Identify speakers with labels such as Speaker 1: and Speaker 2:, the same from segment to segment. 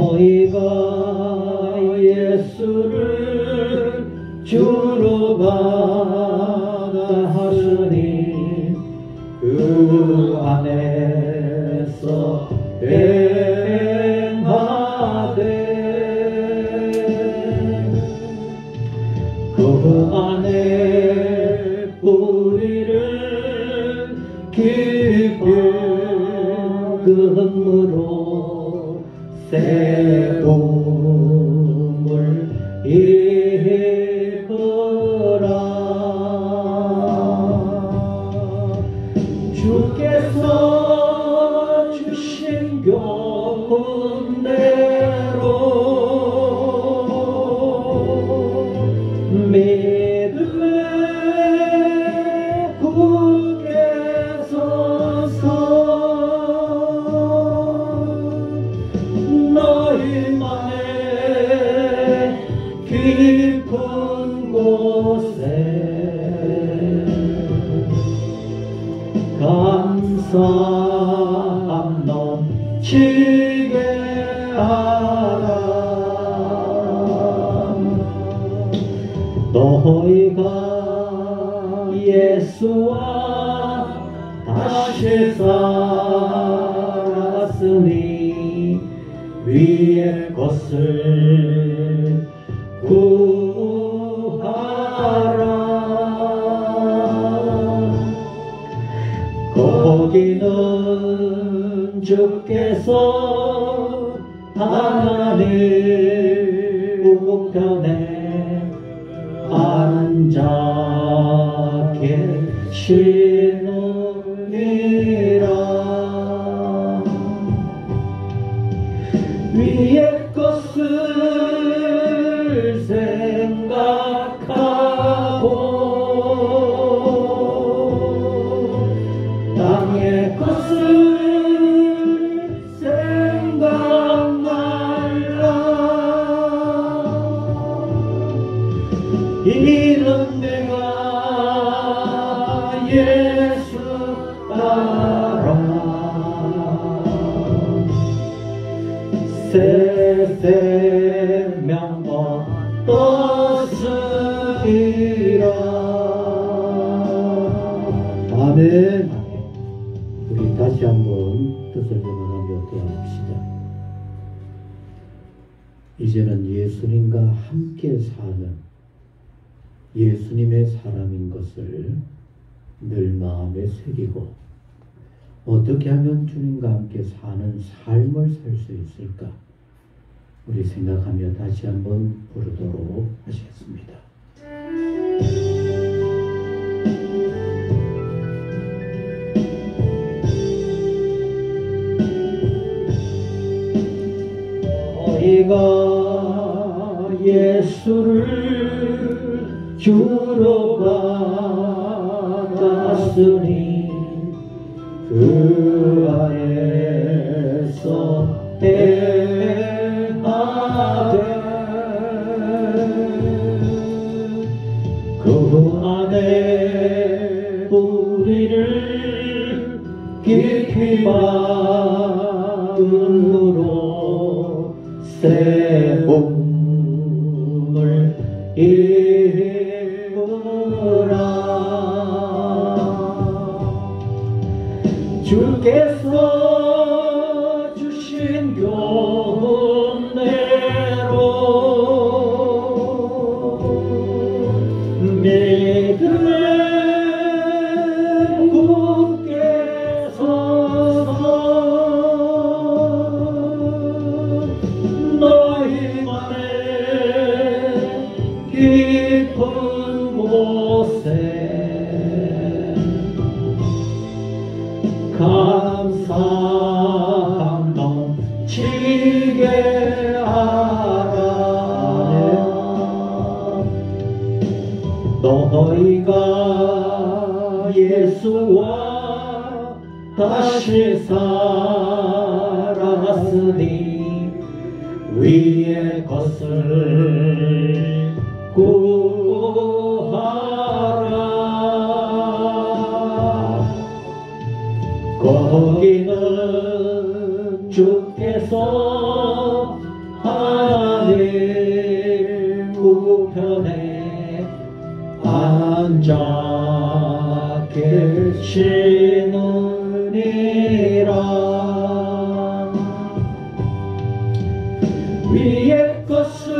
Speaker 1: 너희가 예수를 주로 받아하시니 그 안에서 행하되 그 안에 뿌리를 깊음으로 새 봄을 입으라. 주께서 주신 교훈대로 믿음에 굳게 서서 너희만의 깊은 곳에 감사함 넘치게 하라. 너희가 예수와 다시 살았으니 위의 것을 구하라. 거기는 주께서 하나님 우편에 앉아 계시느니라. 위의 것을 이는 내가 예수 따라 새 생명 얻었으리라. 아멘. 우리 다시 한번 뜻을 전하며 기도합시다. 이제는 예수님과 함께 사는 예수님의 사람인 것을 늘 마음에 새기고 어떻게 하면 주님과 함께 사는 삶을 살 수 있을까? 우리 생각하며 다시 한번 부르도록 하시겠습니다. 너희가 예수를 주로 받았으니 그 안에서 행하되 그 안에 우리를 깊이 받음으로 새 몸을 입으라. 주께서 주신 교훈대로 믿음에 굳게 서서 너희만의 깊은 곳에 감사함 넘치게 하라. 너희가 예수와 다시 살았으니 위의 것을 구하라. 거기는 주께서 하늘 우편에 앉아 계시느니라. 위의 것을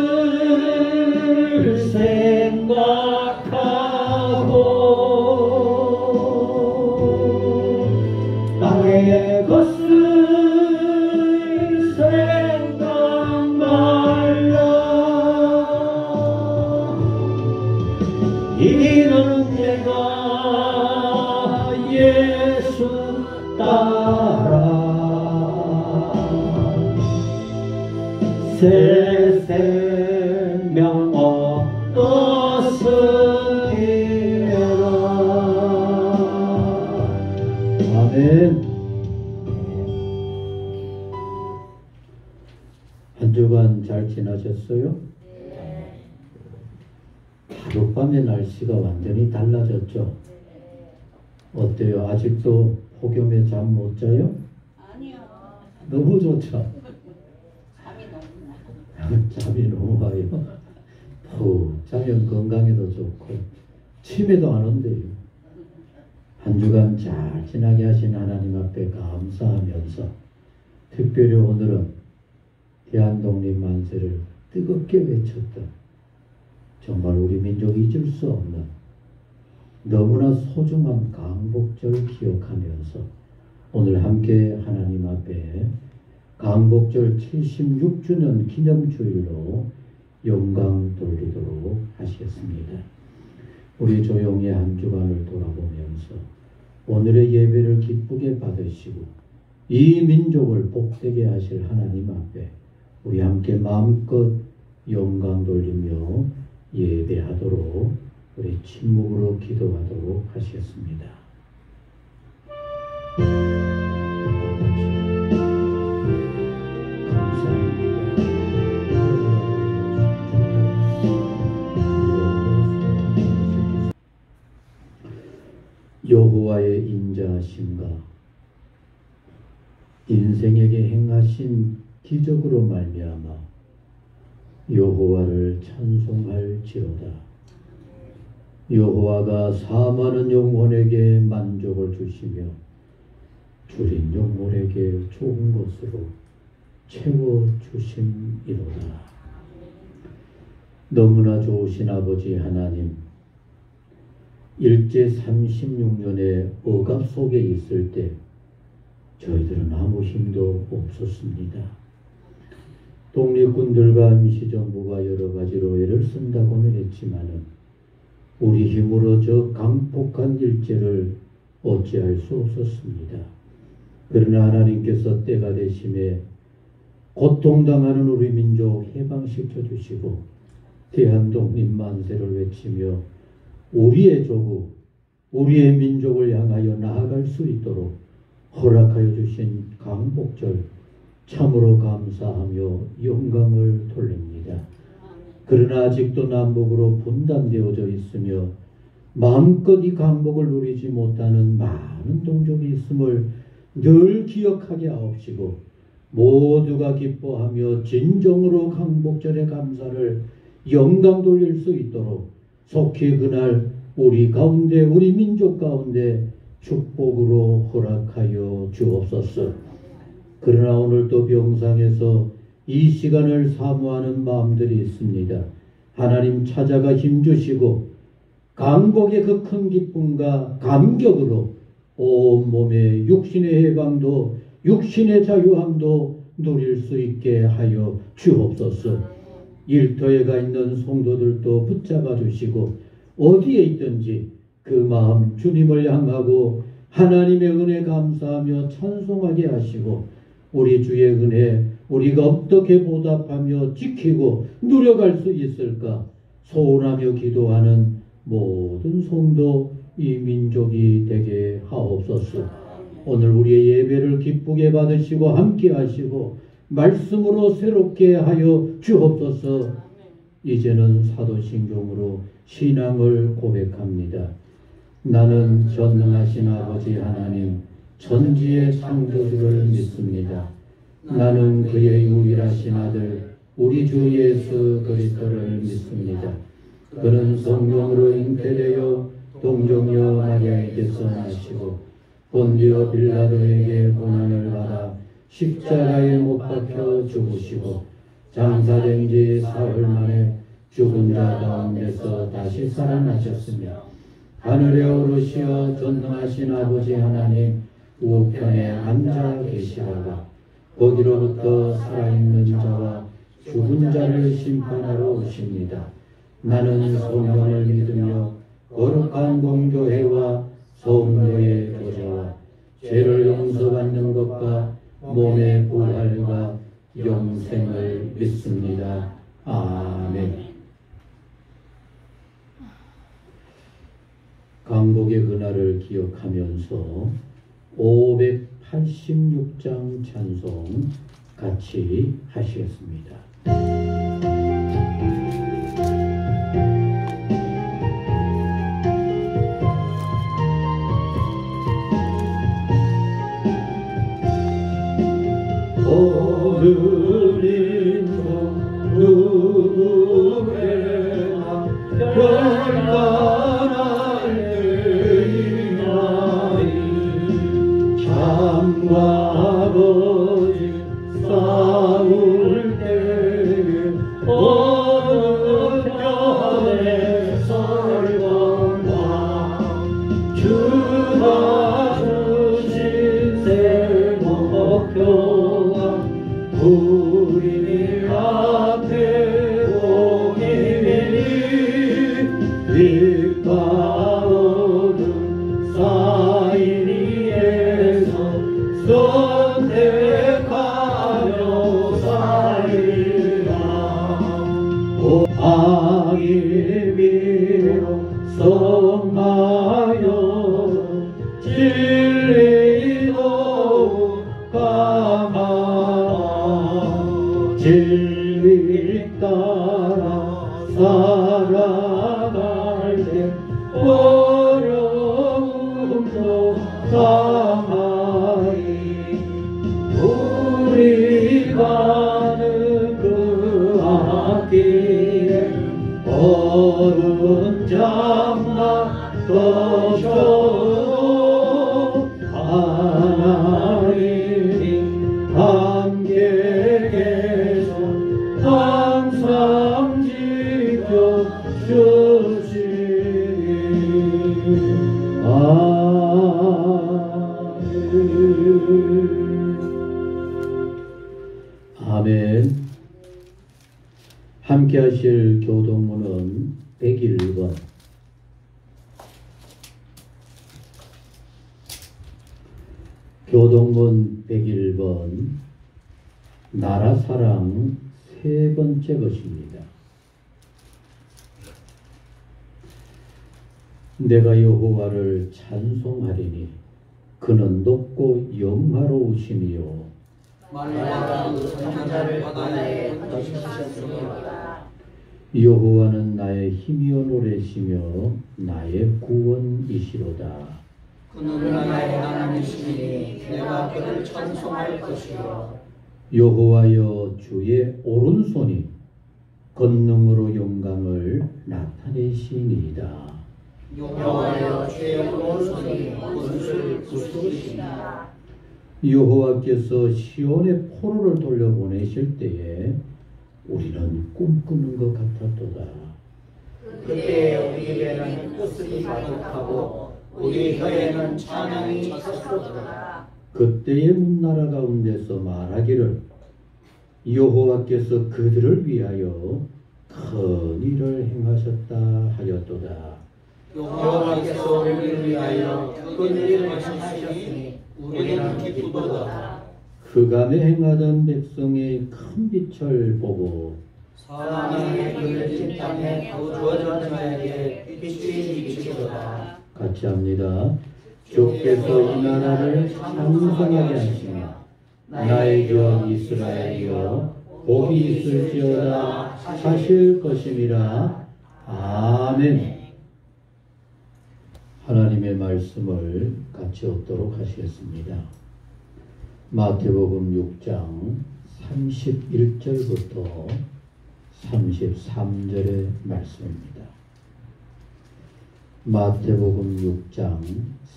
Speaker 1: 생각하고 땅의 것을 생각 말라. 이는 내가 예수 따라 새 생명 얻었으리라. 아멘. 한 주간 잘 지나셨어요? 하룻밤에 날씨가 완전히 달라졌죠? 어때요? 아직도 폭염에 잠 못 자요?
Speaker 2: 아니요.
Speaker 1: 너무 좋죠?
Speaker 2: 잠이 너무 나.
Speaker 1: 잠이 너무 와요. 푹 자면 건강에도 좋고 치매도 안 온대요. 한 주간 잘 지나게 하신 하나님 앞에 감사하면서 특별히 오늘은 대한독립 만세를 뜨겁게 외쳤던 정말 우리 민족 잊을 수 없는 너무나 소중한 강복절 기억하면서 오늘 함께 하나님 앞에 강복절 76주년 기념주일로 영광 돌리도록 하시겠습니다. 우리 조용히 한 주간을 돌아보면서 오늘의 예배를 기쁘게 받으시고 이 민족을 복되게 하실 하나님 앞에 우리 함께 마음껏 영광 돌리며 예배하도록 우리 침묵으로 기도하도록 하시겠습니다. 감사합니다. 여호와의 인자하심과 인생에게 행하신 기적으로 말미암아 여호와를 찬송할지로다. 여호와가 사많은 영혼에게 만족을 주시며 줄인 영혼에게 좋은 것으로 채워주심이로다. 너무나 좋으신 아버지 하나님, 일제 36년의 억압 속에 있을 때 저희들은 아무 힘도 없었습니다. 독립군들과 임시정부가 여러 가지로 애를 쓴다고는 했지만은 우리 힘으로 저 강폭한 일제를 어찌할 수 없었습니다. 그러나 하나님께서 때가 되심에 고통당하는 우리 민족 해방시켜 주시고 대한독립 만세를 외치며 우리의 조국, 우리의 민족을 향하여 나아갈 수 있도록 허락하여 주신 강복절 참으로 감사하며 영광을 돌립니다. 그러나 아직도 남북으로 분단되어져 있으며 마음껏 이 강복을 누리지 못하는 많은 동족이 있음을 늘 기억하게 하옵시고 모두가 기뻐하며 진정으로 강복절의 감사를 영광 돌릴 수 있도록 속히 그날 우리 가운데 우리 민족 가운데 축복으로 허락하여 주옵소서. 그러나 오늘 또 병상에서 이 시간을 사모하는 마음들이 있습니다. 하나님 찾아가 힘주시고 강복의 그 큰 기쁨과 감격으로 온몸의 육신의 해방도 육신의 자유함도 누릴 수 있게 하여 주옵소서. 일터에 가 있는 성도들도 붙잡아 주시고 어디에 있든지 그 마음 주님을 향하고 하나님의 은혜 감사하며 찬송하게 하시고 우리 주의 은혜 우리가 어떻게 보답하며 지키고 누려갈 수 있을까 소원하며 기도하는 모든 성도 이 민족이 되게 하옵소서. 오늘 우리의 예배를 기쁘게 받으시고 함께 하시고 말씀으로 새롭게 하여 주옵소서. 이제는 사도신경으로 신앙을 고백합니다. 나는 전능하신 아버지 하나님 천지의 창조주를 믿습니다. 나는 그의 유일하신 아들 우리 주 예수 그리스도를 믿습니다. 그는 성령으로 잉태되어 동정녀 마리아에게서 나시고 본디오 빌라도에게 고난을 받아 십자가에 못 박혀 죽으시고 장사된 지 사흘 만에 죽은 자 가운데서 다시 살아나셨으며 하늘에 오르시어 전능하신 아버지 하나님 우편에 앉아 계시다가 거기로부터 살아있는 자와 죽은 자를 심판하러 오십니다. 나는 성령을 믿으며 거룩한 공교회와 성도의 교제와 죄를 용서받는 것과 몸의 부활과 영생을 믿습니다. 아멘. 강복의 그날을 기억하면서 586장 찬송 같이 하시겠습니다. 오늘인 누구에나 결단할 때이나이 참과 아버지 싸울 때에 어느 편에 설건가 주가 주신 새 목표 우리 앞에 오기니 빛과 어둠 사이에서 선택하며 살리라. 악의미로 성하여 진리도 강하라. 진리 따라 살아갈 때 어려움도 어른 장마 떠셔도 하나님 함께 계셔 항상 지켜주시니 아멘. 함께 하실 교동문은 101번. 교동문 101번 나라사랑 세 번째 것입니다. 내가 여호와를 찬송하리니 그는 높고 영화로우시니요
Speaker 3: 만나가 선자를 바다에 던지셨습니다.
Speaker 1: 여호와는 나의 힘이요 노래시며 나의 구원이시로다.
Speaker 3: 그는 나의 하나님이시니 내가 그를 찬송할 것이요.
Speaker 1: 여호와여 주의 오른손이 권능으로 영광을 나타내시니이다.
Speaker 3: 여호와여 주의 오른손이 원수를 부수시니라.
Speaker 1: 여호와께서 시온의 포로를 돌려보내실 때에 우리는 꿈꾸는 것 같았도다.
Speaker 3: 그때 우리 입에는 웃음이 가득하고 우리 혀에는 찬양이 찼었도다.
Speaker 1: 그때의 문나라 가운데서 말하기를 여호와께서 그들을 위하여 큰 일을 행하셨다 하였도다.
Speaker 3: 여호와께서 우리를 위하여 큰 일을 하셨으니 우리는 기쁘도다.
Speaker 1: 흑암에 행하던 백성의 큰 빛을 보고
Speaker 3: 사망에 그려진 땅에 거주하던 자에게 빛이 비치도다.
Speaker 1: 같이 합니다. 주께서 이 나라를 창성하게 하시며 나의 경 이스라엘이여 복이 있을지어다 하실 것임이라. 아멘. 하나님의 말씀을 같이 얻도록 하시겠습니다. 마태복음 6장 31절부터 33절의 말씀입니다. 마태복음 6장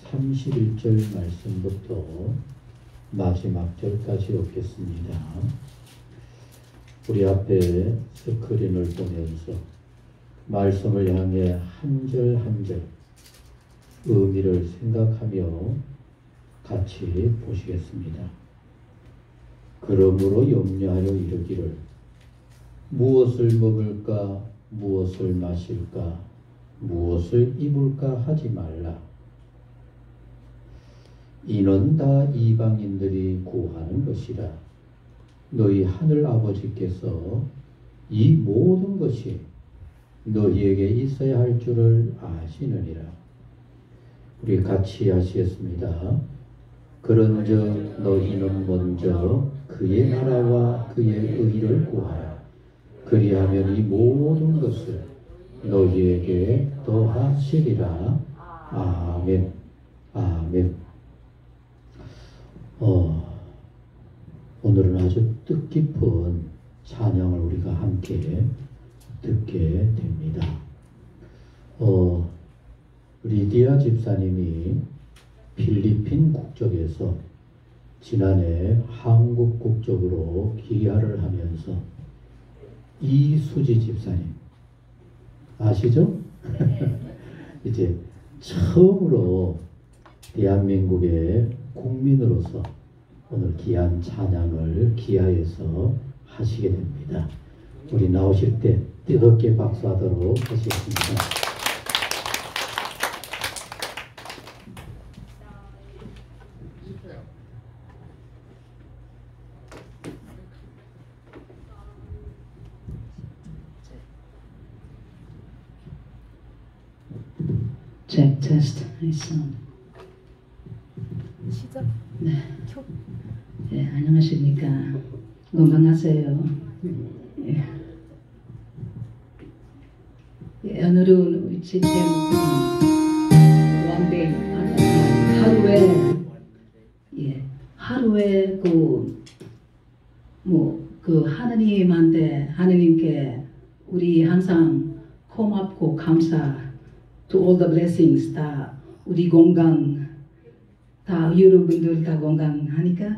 Speaker 1: 31절 말씀부터 마지막 절까지 읽겠습니다. 우리 앞에 스크린을 보면서 말씀을 향해 한 절 한 절 의미를 생각하며 같이 보시겠습니다. 그러므로 염려하여 이르기를 무엇을 먹을까 무엇을 마실까 무엇을 입을까 하지 말라. 이는 다 이방인들이 구하는 것이라. 너희 하늘 아버지께서 이 모든 것이 너희에게 있어야 할 줄을 아시느니라. 우리 같이 하시겠습니다. 그런즉 너희는 먼저 그의 나라와 그의 의를 구하라. 그리하면 이 모든 것을 너희에게 더하시리라. 아멘. 아멘. 오늘은 아주 뜻깊은 찬양을 우리가 함께 듣게 됩니다. 리디아 집사님이 필리핀 국적에서 지난해 한국 국적으로 귀화를 하면서 이수지 집사님 아시죠? 이제 처음으로 대한민국의 국민으로서 오늘 귀한 찬양을 기아에서 하시게 됩니다. 우리 나오실 때 뜨겁게 박수하도록 하시겠습니다.
Speaker 4: Check, test, sound.
Speaker 5: 시작.
Speaker 4: 네. 네, 안녕하십니까. 건강하세요. 예. 예, 오늘은 제 제목은 One day, 하루에 하루님께 우리 항상 고맙고 감사 to all the blessings 다 우리 건강 다 여러분들 다 건강하니까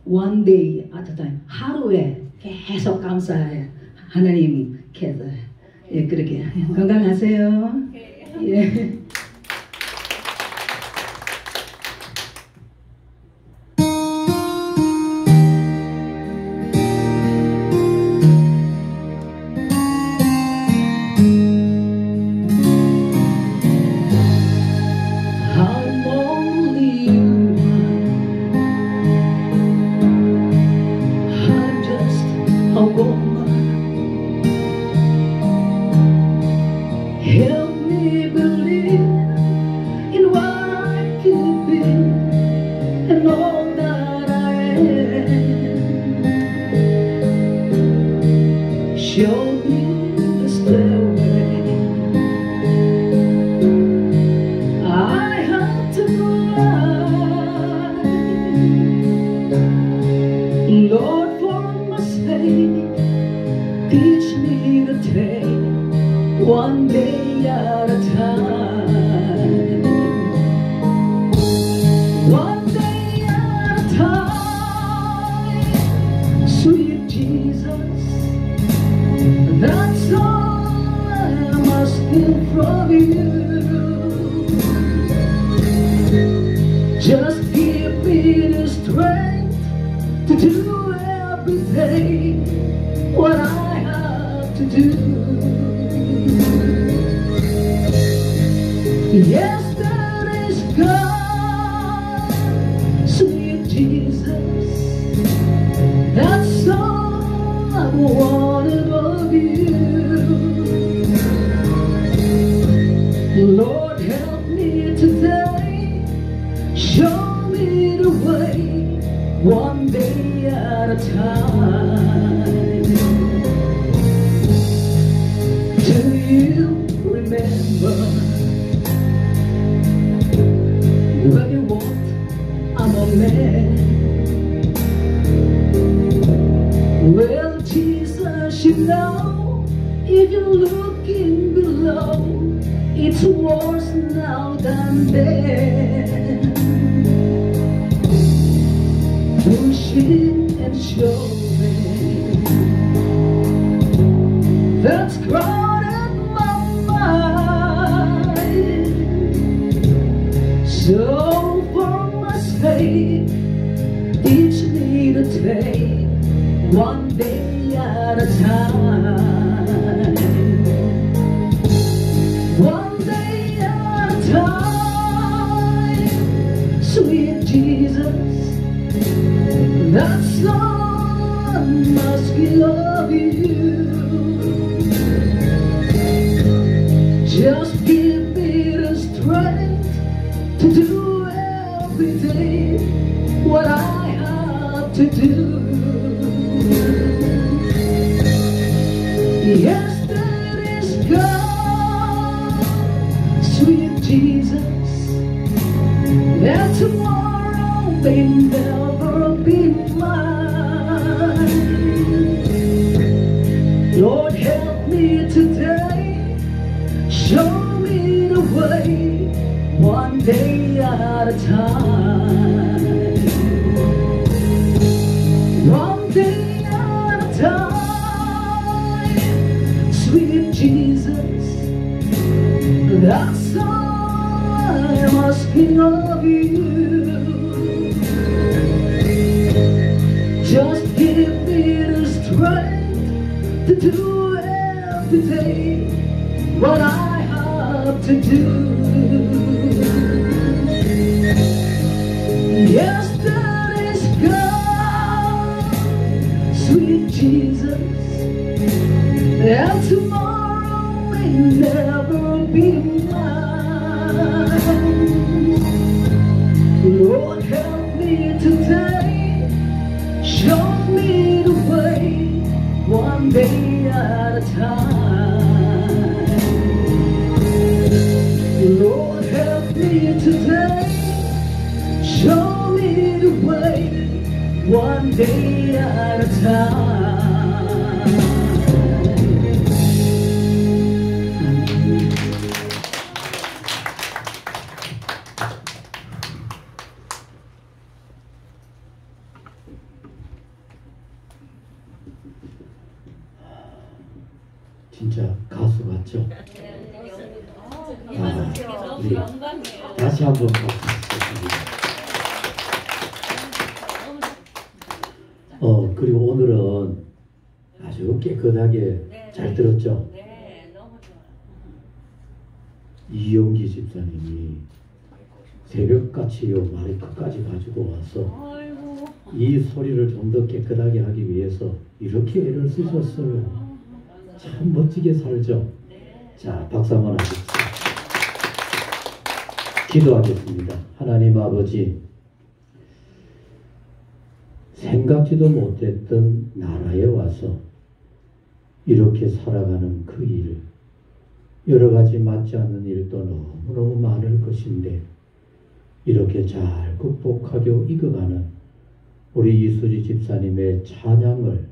Speaker 4: one day at a time 하루에 계속 감사해 하나님께서 예 그렇게 건강하세요. 예.
Speaker 1: Help me believe in what I could be and all that I am. Show me the stairway I have to fly. Lord, for my sake, teach me to take one day at a time. One day at a time. Sweet Jesus, that's all I'm asking from you. Just give me the strength to do every day what I have to do. Yesterday's gone, sweet Jesus, that's all I wanted of you. Lord, help me today, show me the way, one day at a time. Do you remember when you walked among men? Well, Jesus, you know, if you're looking below, it's worse now than then. Pushing and shoving, that's crowded my mind. So for my sake, teach me to take one day at a time. One day at a time. Sweet Jesus, that's all I'm asking of you. Just give me the strength to do every day what I have to do. Yesterday's gone, sweet Jesus, and tomorrow may never be mine. Lord, help me today, show me the way, one day at a time. One day at a time. Sweet Jesus, that's all I'm asking of you. Just give me the strength to do every day what I have to do. Yesterday's gone, sweet Jesus, and tomorrow may never be mine. Lord, help me today, show me the way, one day at a time. Lord, help me today, show me the way, one day at a time. 박수 같죠? 우리
Speaker 2: 영광이에요.
Speaker 1: 다시 한번 박수 주시겠습니다. 그리고 오늘은 아주 깨끗하게 잘 들었죠?
Speaker 2: 네, 너무 좋아요.
Speaker 1: 이용기 집사님이 새벽같이 요 마이크까지 가지고 와서
Speaker 2: 아이고.
Speaker 1: 이 소리를 좀 더 깨끗하게 하기 위해서 이렇게 애를 쓰셨어요. 참 멋지게 살죠? 자, 박수 한번 하십시오. 기도하겠습니다. 하나님 아버지, 생각지도 못했던 나라에 와서 이렇게 살아가는 그 일, 여러 가지 맞지 않는 일도 너무너무 많을 것인데 이렇게 잘 극복하고 이겨가는 우리 이수지 집사님의 찬양을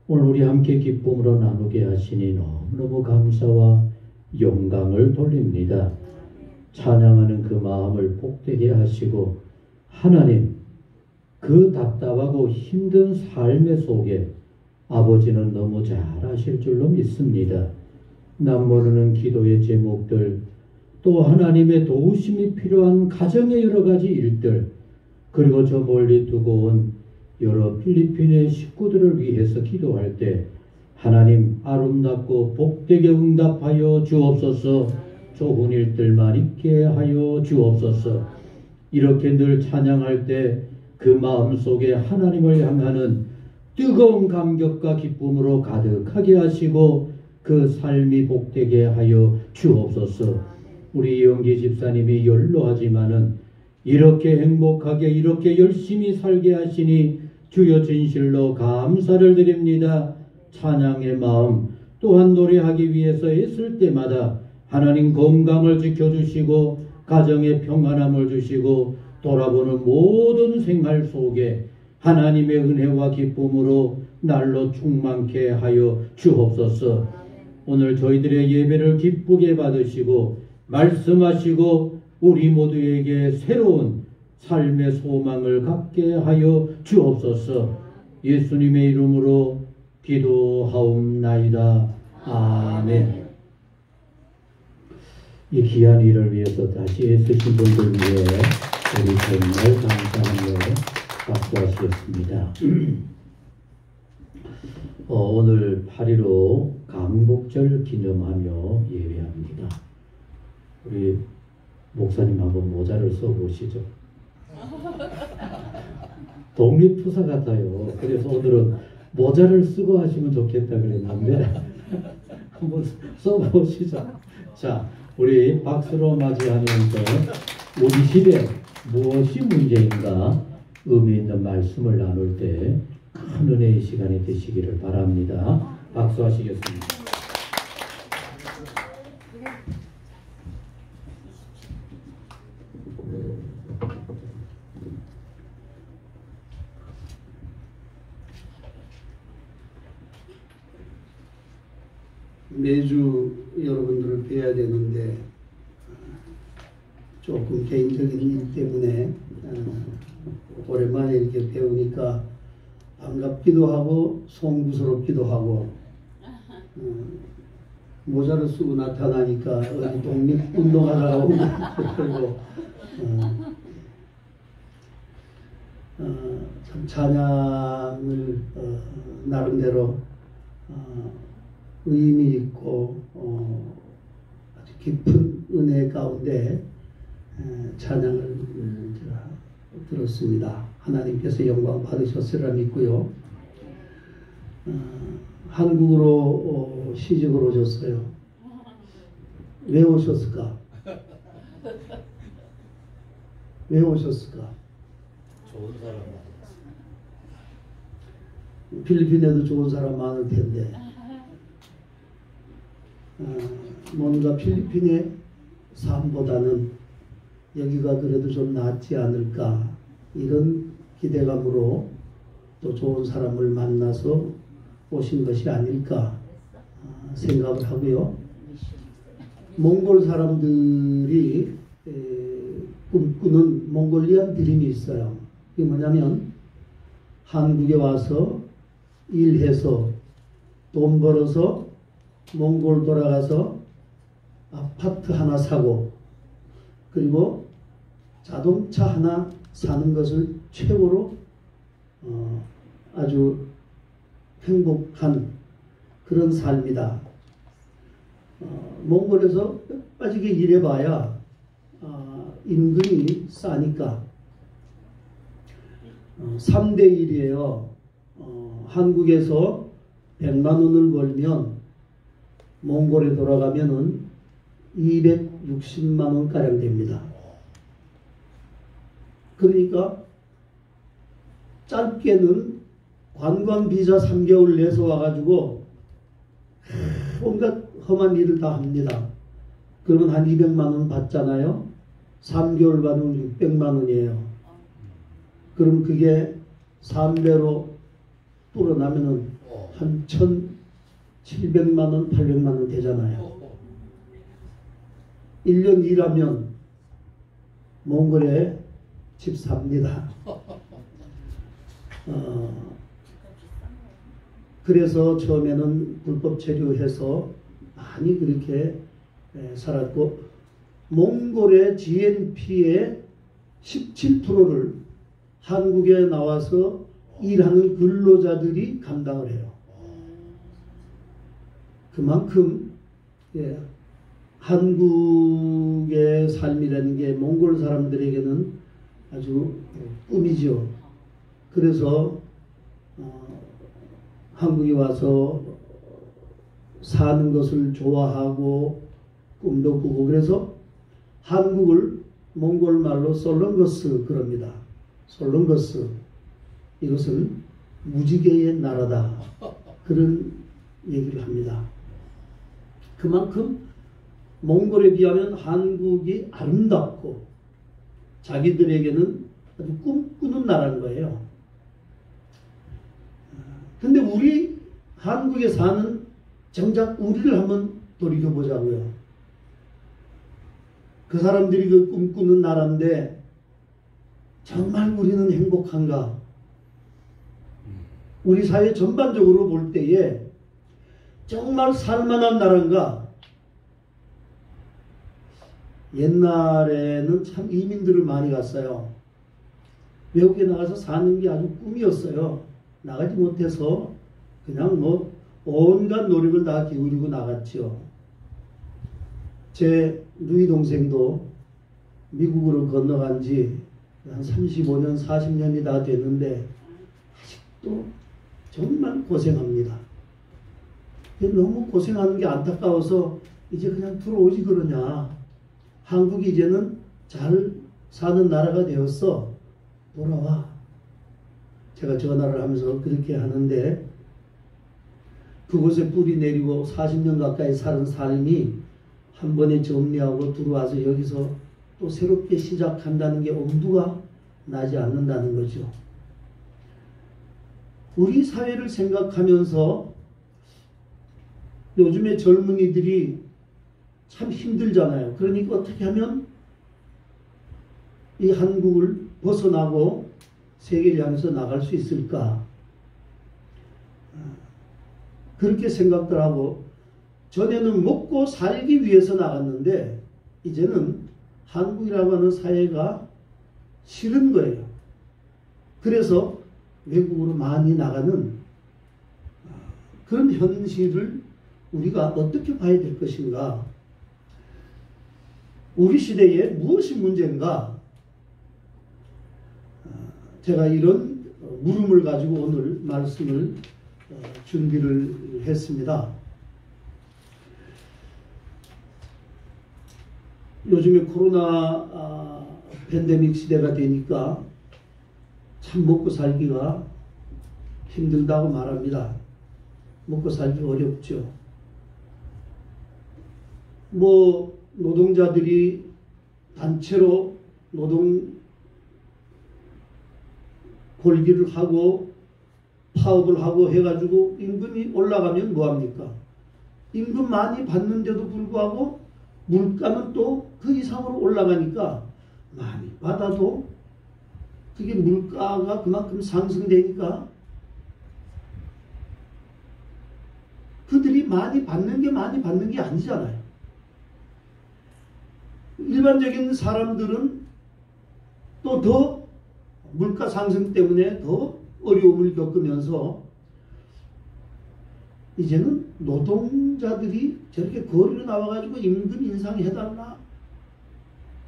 Speaker 1: 오늘 우리 함께 기쁨으로 나누게 하시니 너무너무 감사와 영광을 돌립니다. 찬양하는 그 마음을 복되게 하시고 하나님, 그 답답하고 힘든 삶의 속에 아버지는 너무 잘 아실 줄로 믿습니다. 남 모르는 기도의 제목들, 또 하나님의 도우심이 필요한 가정의 여러 가지 일들, 그리고 저 멀리 두고 온 여러 필리핀의 식구들을 위해서 기도할 때 하나님 아름답고 복되게 응답하여 주옵소서. 좋은 일들만 있게 하여 주옵소서. 이렇게 늘 찬양할 때 그 마음속에 하나님을 향하는 뜨거운 감격과 기쁨으로 가득하게 하시고 그 삶이 복되게 하여 주옵소서. 우리 이영기 집사님이 연로하지만은 이렇게 행복하게 이렇게 열심히 살게 하시니 주여 진실로 감사를 드립니다. 찬양의 마음 또한 노래하기 위해서 애쓸 때마다 하나님 건강을 지켜주시고 가정의 평안함을 주시고 돌아보는 모든 생활 속에 하나님의 은혜와 기쁨으로 날로 충만케 하여 주옵소서. 오늘 저희들의 예배를 기쁘게 받으시고 말씀하시고 우리 모두에게 새로운 삶의 소망을 갖게 하여 주옵소서. 예수님의 이름으로 기도하옵나이다. 아멘. 이 귀한 일을 위해서 다시 애쓰신 분들 위해 우리 정말 감사하며 박수하시겠습니다. 오늘 8.15 강복절 기념하며 예배합니다. 우리 목사님 한번 모자를 써보시죠. 독립투사 같아요. 그래서 오늘은 모자를 쓰고 하시면 좋겠다 그랬는데 한번 써보시죠. 자, 우리 박수로 맞이하면서 우리 시대 무엇이 문제인가 의미 있는 말씀을 나눌 때 큰 은혜의 시간이 되시기를 바랍니다. 박수하시겠습니다.
Speaker 5: 매주 여러분들을 뵈야 되는데 조금 개인적인 일 때문에 오랜만에 이렇게 배우니까 반갑기도 하고 송구스럽기도 하고 모자를 쓰고 나타나니까 어디 독립운동하다가 오고 참 찬양을 나름대로 의미 있고 아주 깊은 은혜 가운데 찬양을 제가 들었습니다. 하나님께서 영광 받으셨으리라 믿고요. 한국으로 시집을 오셨어요. 왜 오셨을까? 왜 오셨을까?
Speaker 1: 좋은 사람
Speaker 5: 필리핀에도 좋은 사람 많을 텐데 뭔가 필리핀의 삶보다는 여기가 그래도 좀 낫지 않을까 이런 기대감으로 또 좋은 사람을 만나서 오신 것이 아닐까 생각을 하고요. 몽골 사람들이 꿈꾸는 몽골리안 드림이 있어요. 그게 뭐냐면 한국에 와서 일해서 돈 벌어서 몽골 돌아가서 아파트 하나 사고 그리고 자동차 하나 사는 것을 최고로 아주 행복한 그런 삶이다. 몽골에서 빠지게 일해봐야 임금이 싸니까 3대 1이에요. 한국에서 100만 원을 벌면 몽골에 돌아가면은 260만 원 가량 됩니다. 그러니까 짧게는 관광 비자 3개월 내서 와가지고 온갖 험한 일을 다 합니다. 그러면 한 200만 원 받잖아요. 3개월 받으면 600만 원이에요. 그럼 그게 3배로 불어나면은 한 1,700만 원, 800만 원 되잖아요. 1년 일하면 몽골에 집 삽니다. 그래서 처음에는 불법 체류해서 많이 그렇게 살았고 몽골의 GNP의 17%를 한국에 나와서 일하는 근로자들이 감당을 해요. 그만큼 한국의 삶이라는 게 몽골 사람들에게는 아주 꿈이죠. 그래서 한국에 와서 사는 것을 좋아하고 꿈도 꾸고 그래서 한국을 몽골 말로 솔렁거스 그럽니다. 솔렁거스 이것은 무지개의 나라다 그런 얘기를 합니다. 그만큼 몽골에 비하면 한국이 아름답고 자기들에게는 아주 꿈꾸는 나라인 거예요. 근데 우리 한국에 사는 정작 우리를 한번 돌이켜보자고요. 그 사람들이 그 꿈꾸는 나라인데 정말 우리는 행복한가? 우리 사회 전반적으로 볼 때에 정말 살만한 나라인가? 옛날에는 참 이민들을 많이 갔어요. 외국에 나가서 사는 게 아주 꿈이었어요. 나가지 못해서 그냥 뭐 온갖 노력을 다 기울이고 나갔죠. 제 누이 동생도 미국으로 건너간 지 한 35년, 40년이 다 됐는데 아직도 정말 고생합니다. 너무 고생하는 게 안타까워서 이제 그냥 들어오지 그러냐. 한국이 이제는 잘 사는 나라가 되었어. 돌아와. 제가 전화를 하면서 그렇게 하는데 그곳에 뿌리 내리고 40년 가까이 사는 삶이 한 번에 정리하고 들어와서 여기서 또 새롭게 시작한다는 게 엄두가 나지 않는다는 거죠. 우리 사회를 생각하면서 요즘에 젊은이들이 참 힘들잖아요. 그러니까 어떻게 하면 이 한국을 벗어나고 세계를 향해서 나갈 수 있을까? 그렇게 생각들 하고 전에는 먹고 살기 위해서 나갔는데 이제는 한국이라고 하는 사회가 싫은 거예요. 그래서 외국으로 많이 나가는 그런 현실을 우리가 어떻게 봐야 될 것인가? 우리 시대에 무엇이 문제인가? 제가 이런 물음을 가지고 오늘 말씀을 준비를 했습니다. 요즘에 코로나 팬데믹 시대가 되니까 참 먹고 살기가 힘들다고 말합니다. 먹고 살기 어렵죠. 뭐 노동자들이 단체로 노동 골기를 하고 파업을 하고 해가지고 임금이 올라가면 뭐합니까? 임금 많이 받는데도 불구하고 물가는 또 그 이상으로 올라가니까 많이 받아도 그게 물가가 그만큼 상승되니까 그들이 많이 받는 게 아니잖아요. 일반적인 사람들은 또 더 물가 상승 때문에 더 어려움을 겪으면서 이제는 노동자들이 저렇게 거리로 나와가지고 임금 인상해달라,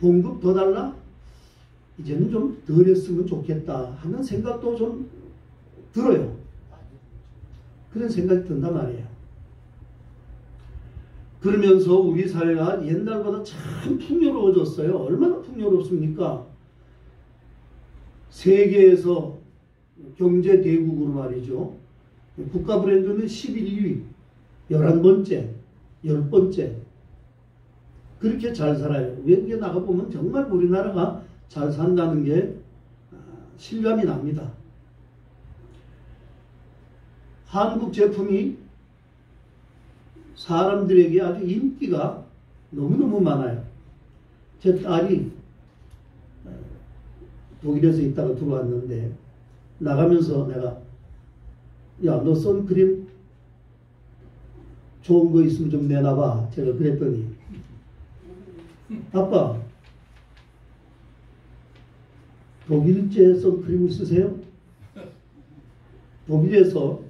Speaker 5: 봉급 더 달라, 이제는 좀 덜 했으면 좋겠다 하는 생각도 좀 들어요. 그런 생각이 든단 말이에요. 그러면서 우리 사회가 옛날보다 참 풍요로워졌어요. 얼마나 풍요롭습니까? 세계에서 경제 대국으로 말이죠. 국가 브랜드는 11위, 11번째, 10번째. 그렇게 잘 살아요. 외국에 나가보면 정말 우리나라가 잘 산다는 게 실감이 납니다. 한국 제품이 사람들에게 아주 인기가 너무너무 많아요. 제 딸이 독일에서 있다가 들어왔는데 나가면서 내가 야, 너 선크림 좋은 거 있으면 좀 내놔봐. 제가 그랬더니 아빠 독일제 선크림을 쓰세요? 독일에서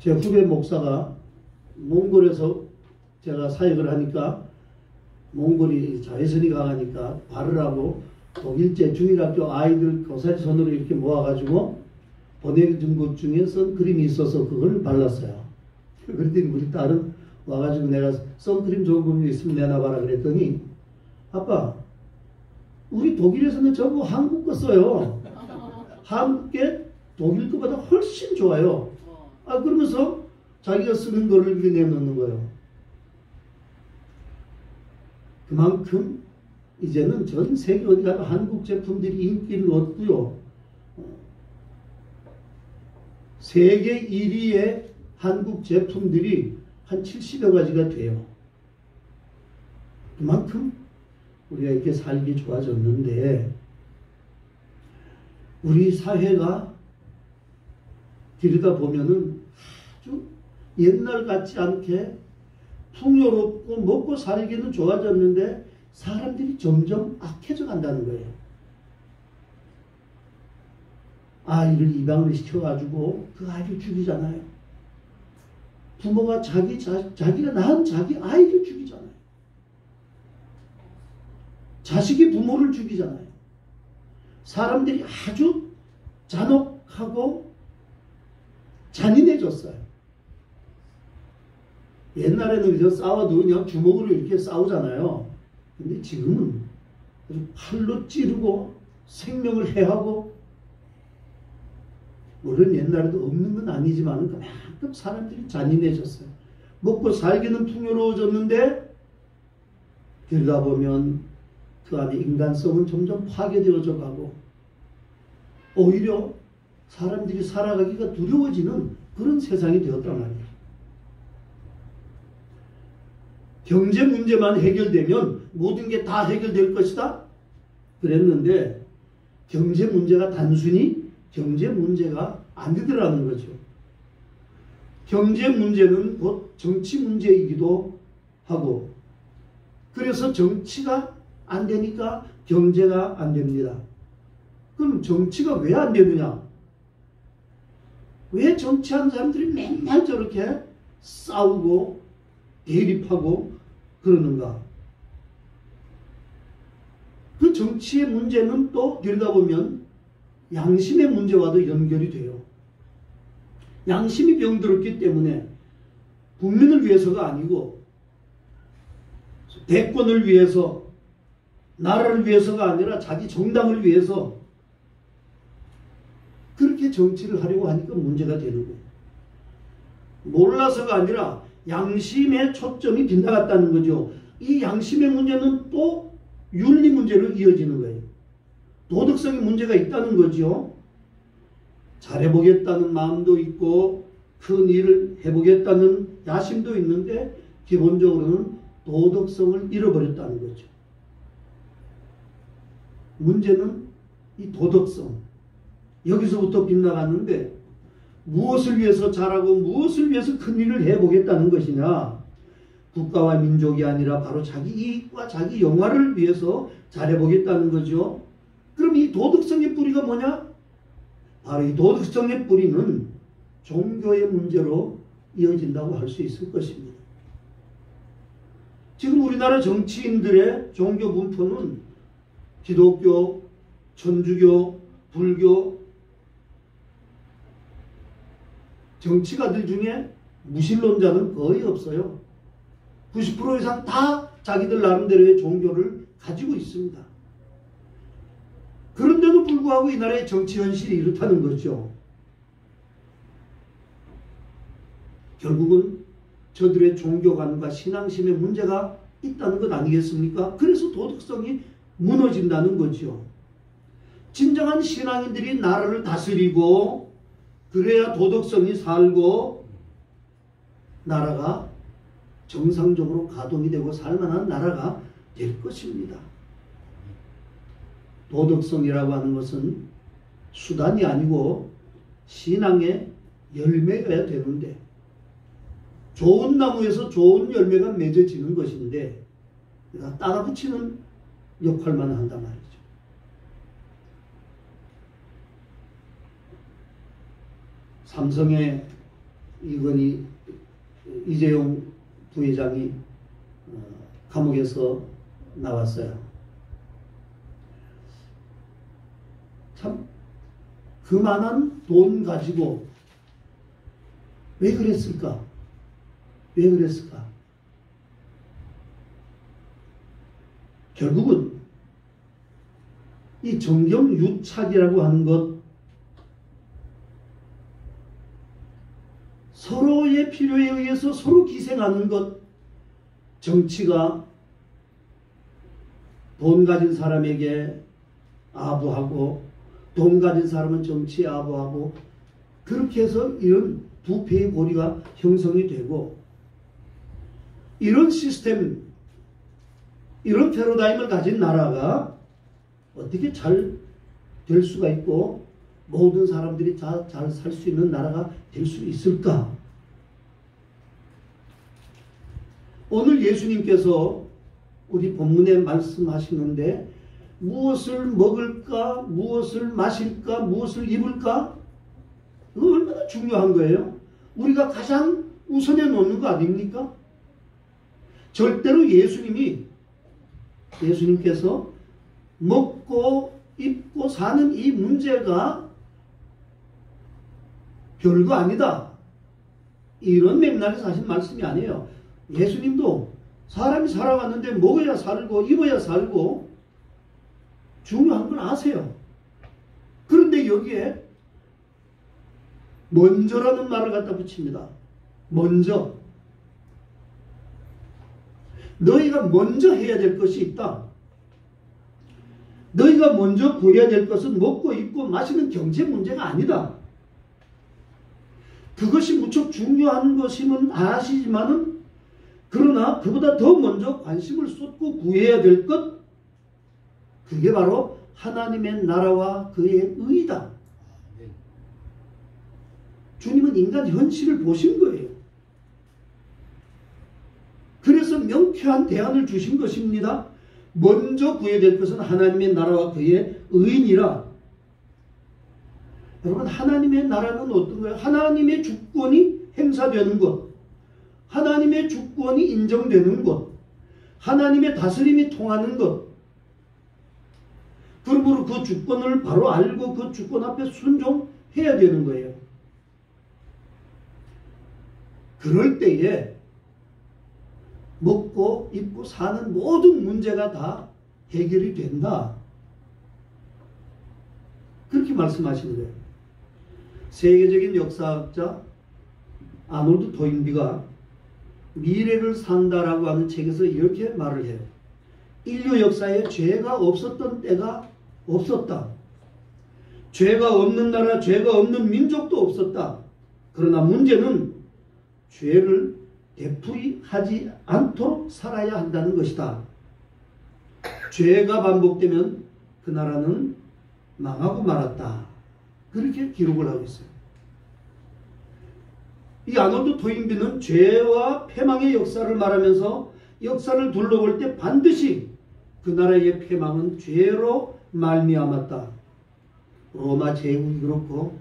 Speaker 5: 제 후배 목사가 몽골에서 제가 사역을 하니까 몽골이 자외선이 강하니까 바르라고 독일제 중일학교 아이들 교사선으로 이렇게 모아가지고 보내준 것 중에 선크림이 있어서 그걸 발랐어요. 그랬더니 우리 딸은 와가지고 내가 선크림 좋은 거 있으면 내놔봐라 그랬더니 아빠 우리 독일에서는 전부 한국 거 써요. 한국 게 독일 거보다 훨씬 좋아요. 그러면서 자기가 쓰는 거를 이렇게 내놓는 거예요. 그만큼 이제는 전 세계 어디 가도 한국 제품들이 인기를 얻고요. 세계 1위의 한국 제품들이 한 70여 가지가 돼요. 그만큼 우리가 이렇게 살기 좋아졌는데 우리 사회가 들여다보면은 아주 옛날 같지 않게 풍요롭고 먹고 살기는 좋아졌는데 사람들이 점점 악해져 간다는 거예요. 아이를 입양을 시켜가지고 그 아이를 죽이잖아요. 부모가 자기가 낳은 자기 아이를 죽이잖아요. 자식이 부모를 죽이잖아요. 사람들이 아주 잔혹하고 잔인해졌어요. 옛날에는 그저 싸워도 그냥 주먹으로 이렇게 싸우잖아요. 근데 지금은 아주 칼로 찌르고 생명을 해하고, 물론 옛날에도 없는 건 아니지만 그만큼 사람들이 잔인해졌어요. 먹고 살기는 풍요로워졌는데 들여다보면 그 안에 인간성은 점점 파괴되어져 가고 오히려 사람들이 살아가기가 두려워지는 그런 세상이 되었단 말이에요. 경제 문제만 해결되면 모든 게 다 해결될 것이다 그랬는데 경제 문제가 단순히 경제 문제가 아니더라는 거죠. 경제 문제는 곧 정치 문제이기도 하고, 그래서 정치가 안 되니까 경제가 안 됩니다. 그럼 정치가 왜 안 되느냐? 왜 정치하는 사람들이 맨날 저렇게 싸우고 대립하고 그러는가? 그 정치의 문제는 또 들여다보면 양심의 문제와도 연결이 돼요. 양심이 병들었기 때문에 국민을 위해서가 아니고 대권을 위해서, 나라를 위해서가 아니라 자기 정당을 위해서 그렇게 정치를 하려고 하니까 문제가 되는 거예요. 몰라서가 아니라 양심의 초점이 빗나갔다는 거죠. 이 양심의 문제는 또 윤리 문제로 이어지는 거예요. 도덕성의 문제가 있다는 거죠. 잘해보겠다는 마음도 있고 큰 일을 해보겠다는 야심도 있는데 기본적으로는 도덕성을 잃어버렸다는 거죠. 문제는 이 도덕성, 여기서부터 빗나갔는데 무엇을 위해서 잘하고 무엇을 위해서 큰 일을 해보겠다는 것이냐? 국가와 민족이 아니라 바로 자기 이익과 자기 영화를 위해서 잘해보겠다는 거죠. 그럼 이 도덕성의 뿌리가 뭐냐? 바로 이 도덕성의 뿌리는 종교의 문제로 이어진다고 할 수 있을 것입니다. 지금 우리나라 정치인들의 종교 분포는 기독교, 천주교, 불교, 정치가들 중에 무신론자는 거의 없어요. 90% 이상 다 자기들 나름대로의 종교를 가지고 있습니다. 그런데도 불구하고 이 나라의 정치 현실이 이렇다는 거죠. 결국은 저들의 종교관과 신앙심에 문제가 있다는 것 아니겠습니까? 그래서 도덕성이 무너진다는 거죠. 진정한 신앙인들이 나라를 다스리고 그래야 도덕성이 살고 나라가 정상적으로 가동이 되고 살만한 나라가 될 것입니다. 도덕성이라고 하는 것은 수단이 아니고 신앙의 열매여야 되는데 좋은 나무에서 좋은 열매가 맺어지는 것인데 따라 붙이는 역할만 한단 말이죠. 삼성의 이재용 부회장이 감옥에서 나왔어요. 참 그만한 돈 가지고 왜 그랬을까? 왜 그랬을까? 결국은 이 정경유착이라고 하는 것, 서로의 필요에 의해서 서로 기생하는 것, 정치가 돈 가진 사람에게 아부하고 돈 가진 사람은 정치에 아부하고 그렇게 해서 이런 부패의 고리가 형성이 되고 이런 시스템, 이런 패러다임을 가진 나라가 어떻게 잘 될 수가 있고 모든 사람들이 다 잘 살 수 있는 나라가 될 수 있을까? 오늘 예수님께서 우리 본문에 말씀하시는데 무엇을 먹을까, 무엇을 마실까, 무엇을 입을까? 이거 얼마나 중요한 거예요. 우리가 가장 우선해 놓는 거 아닙니까? 절대로 예수님께서 먹고 입고 사는 이 문제가 별거 아니다. 이런 맥락에서 하신 말씀이 아니에요. 예수님도 사람이 살아왔는데 먹어야 살고 입어야 살고 중요한 걸 아세요. 그런데 여기에 먼저라는 말을 갖다 붙입니다. 먼저. 너희가 먼저 해야 될 것이 있다. 너희가 먼저 구해야 될 것은 먹고 입고 마시는 경제 문제가 아니다. 그것이 무척 중요한 것임은 아시지만은 그러나 그보다 더 먼저 관심을 쏟고 구해야 될 것, 그게 바로 하나님의 나라와 그의 의다. 주님은 인간 현실을 보신 거예요. 그래서 명쾌한 대안을 주신 것입니다. 먼저 구해야 될 것은 하나님의 나라와 그의 의니라. 여러분, 하나님의 나라는 어떤 거예요? 하나님의 주권이 행사되는 것, 하나님의 주권이 인정되는 것, 하나님의 다스림이 통하는 것. 그러므로 그 주권을 바로 알고 그 주권 앞에 순종해야 되는 거예요. 그럴 때에 먹고 입고 사는 모든 문제가 다 해결이 된다. 그렇게 말씀하시는 거예요. 세계적인 역사학자 아놀드 토인비가 미래를 산다라고 하는 책에서 이렇게 말을 해요. 인류 역사에 죄가 없었던 때가 없었다. 죄가 없는 나라, 죄가 없는 민족도 없었다. 그러나 문제는 죄를 되풀이하지 않도록 살아야 한다는 것이다. 죄가 반복되면 그 나라는 망하고 말았다. 그렇게 기록을 하고 있어요. 이 아놀드 토인비는 죄와 패망의 역사를 말하면서 역사를 둘러볼 때 반드시 그 나라의 패망은 죄로 말미암았다. 로마 제국이 그렇고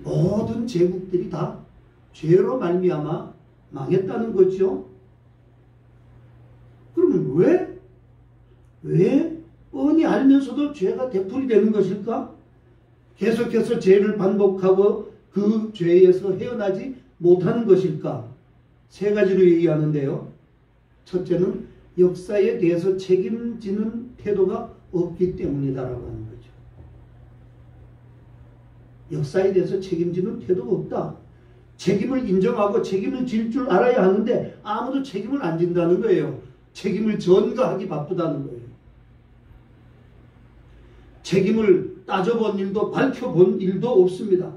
Speaker 5: 모든 제국들이 다 죄로 말미암아 망했다는 거죠. 그러면 왜 뻔히 알면서도 죄가 되풀이되는 것일까? 계속해서 죄를 반복하고 그 죄에서 헤어나지 못하는 것일까? 세 가지로 얘기하는데요. 첫째는 역사에 대해서 책임지는 태도가 없기 때문이다라고 하는 거죠. 역사에 대해서 책임지는 태도가 없다. 책임을 인정하고 책임을 질 줄 알아야 하는데 아무도 책임을 안 진다는 거예요. 책임을 전가하기 바쁘다는 거예요. 책임을 따져본 일도 밝혀본 일도 없습니다.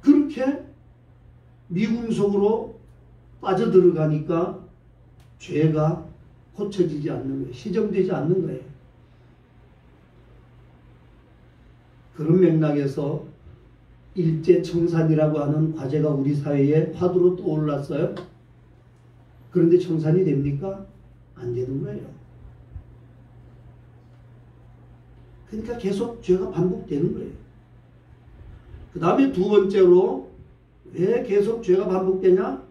Speaker 5: 그렇게 미궁 속으로 빠져들어가니까 죄가 고쳐지지 않는 거예요. 시정되지 않는 거예요. 그런 맥락에서 일제청산이라고 하는 과제가 우리 사회에 화두로 떠올랐어요. 그런데 청산이 됩니까? 안 되는 거예요. 그러니까 계속 죄가 반복되는 거예요. 그 다음에 두 번째로 왜 계속 죄가 반복되냐?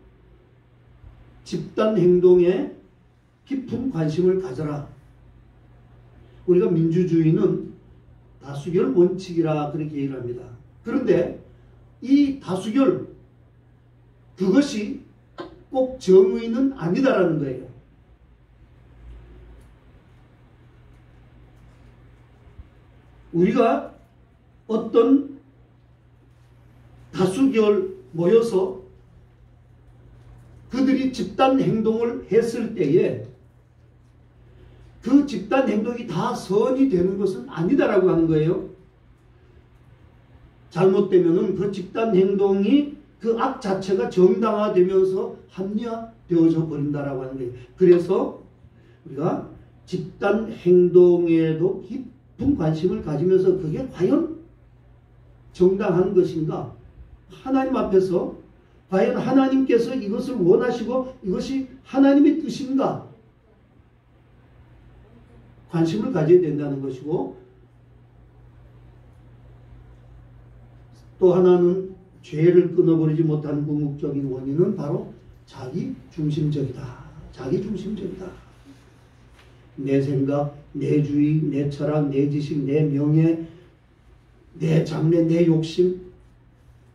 Speaker 5: 집단 행동에 깊은 관심을 가져라. 우리가 민주주의는 다수결 원칙이라 그렇게 얘기를 합니다. 그런데 이 다수결 그것이 꼭 정의는 아니다라는 거예요. 우리가 어떤 다수결 모여서 그들이 집단 행동을 했을 때에 그 집단 행동이 다 선이 되는 것은 아니다라고 하는 거예요. 잘못되면은 그 집단 행동이 그 악 자체가 정당화되면서 합리화되어져 버린다라고 하는 거예요. 그래서 우리가 집단 행동에도 깊은 관심을 가지면서 그게 과연 정당한 것인가? 하나님 앞에서 과연 하나님께서 이것을 원하시고 이것이 하나님의 뜻인가? 관심을 가져야 된다는 것이고, 또 하나는 죄를 끊어버리지 못한 궁극적인 원인은 바로 자기 중심적이다. 자기 중심적이다. 내 생각, 내 주의, 내 철학, 내 지식, 내 명예, 내 장래, 내 욕심,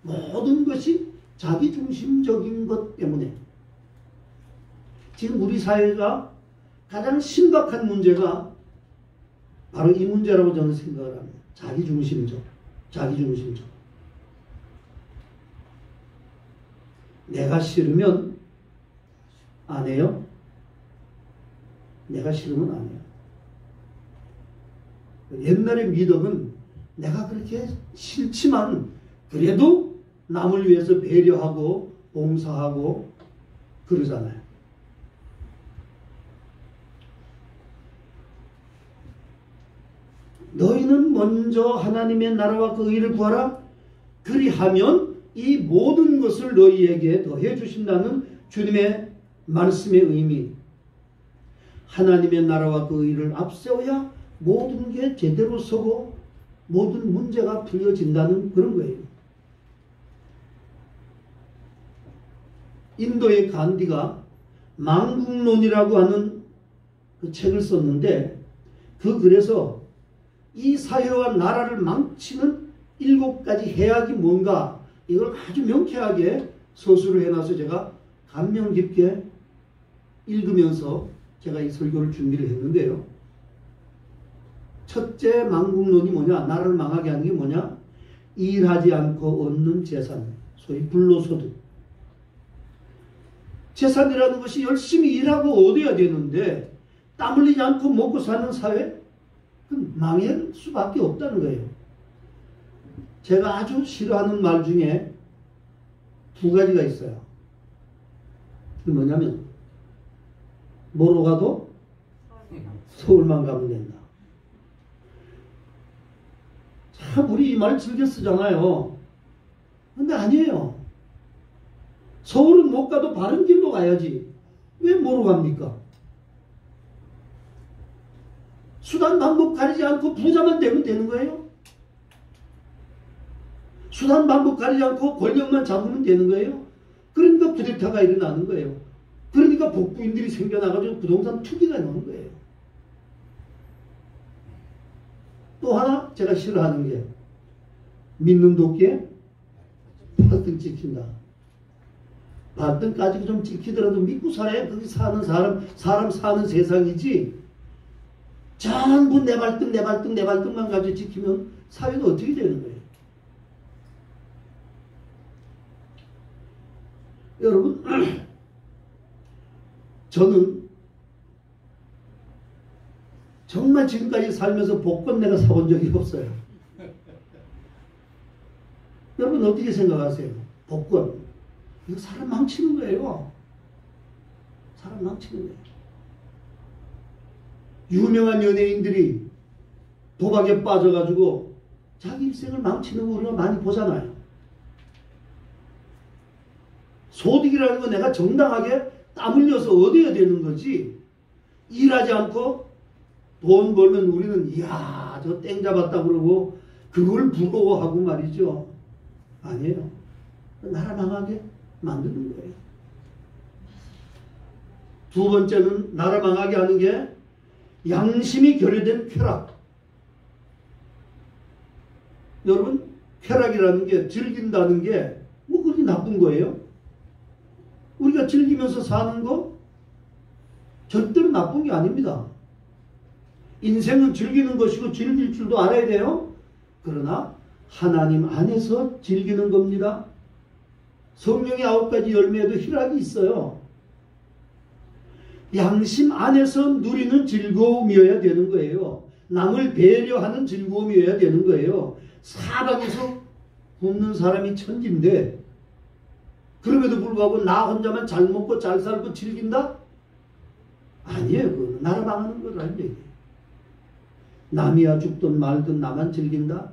Speaker 5: 모든 것이 자기 중심적인 것 때문에 지금 우리 사회가 가장 심각한 문제가 바로 이 문제라고 저는 생각을 합니다. 자기 중심적. 자기 중심적. 내가 싫으면 안 해요. 내가 싫으면 안 해요. 옛날의 미덕은 내가 그렇게 싫지만 그래도 남을 위해서 배려하고 봉사하고 그러잖아요. 너희는 먼저 하나님의 나라와 그 의를 구하라. 그리하면 이 모든 것을 너희에게 더해 주신다는 주님의 말씀의 의미. 하나님의 나라와 그 의를 앞세워야 모든 게 제대로 서고 모든 문제가 풀려진다는 그런 거예요. 인도의 간디가 망국론이라고 하는 그 책을 썼는데 그 글에서 이 사회와 나라를 망치는 7가지 해악이 뭔가 이걸 아주 명쾌하게 서술을 해놔서 제가 감명 깊게 읽으면서 제가 이 설교를 준비를 했는데요. 첫째 망국론이 뭐냐? 나라를 망하게 하는 게 뭐냐? 일하지 않고 얻는 재산, 소위 불로소득. 재산이라는 것이 열심히 일하고 얻어야 되는데 땀 흘리지 않고 먹고 사는 사회? 그럼 망할 수밖에 없다는 거예요. 제가 아주 싫어하는 말 중에 2가지가 있어요. 그게 뭐냐면 뭐로 가도 서울만 가면 된다. 참 우리 이 말 즐겨 쓰잖아요. 근데 아니에요. 서울은 못 가도 바른 길로 가야지. 왜 뭐로 갑니까? 수단 방법 가리지 않고 부자만 되면 되는 거예요? 수단 방법 가리지 않고 권력만 잡으면 되는 거예요? 그러니까 쿠데타가 일어나는 거예요. 그러니까 복부인들이 생겨나가지고 부동산 투기가 나오는 거예요. 또 하나 제가 싫어하는 게 믿는 도끼에 발등 찍힌다. 발등까지 좀 찍히더라도 믿고 살아야 거기 사는 사람 사는 세상이지. 전부 내 발등만 가지고 지키면 사회가 어떻게 되는 거예요? 여러분, 저는 정말 지금까지 살면서 복권 내가 사본 적이 없어요. 여러분 어떻게 생각하세요? 복권. 이거 사람 망치는 거예요. 사람 망치는 거예요. 유명한 연예인들이 도박에 빠져가지고 자기 일생을 망치는 거 우리가 많이 보잖아요. 소득이라는 건 내가 정당하게 땀 흘려서 얻어야 되는 거지. 일하지 않고 돈 벌면 우리는 이야 저 땡 잡았다 그러고 그걸 부러워하고 말이죠. 아니에요. 나라 망하게 만드는 거예요. 두 번째는 나라 망하게 하는 게 양심이 결여된 쾌락. 여러분 쾌락이라는 게 즐긴다는 게 뭐 그렇게 나쁜 거예요? 우리가 즐기면서 사는 거 절대로 나쁜 게 아닙니다. 인생은 즐기는 것이고 즐길 줄도 알아야 돼요. 그러나 하나님 안에서 즐기는 겁니다. 성령의 9가지 열매에도 희락이 있어요. 양심 안에서 누리는 즐거움이어야 되는 거예요. 남을 배려하는 즐거움이어야 되는 거예요. 사방에서 굶는 사람이 천진데 그럼에도 불구하고 나 혼자만 잘 먹고 잘 살고 즐긴다? 아니에요. 그건 나라 망하는 거라는 얘기예요. 남이야 죽든 말든 나만 즐긴다?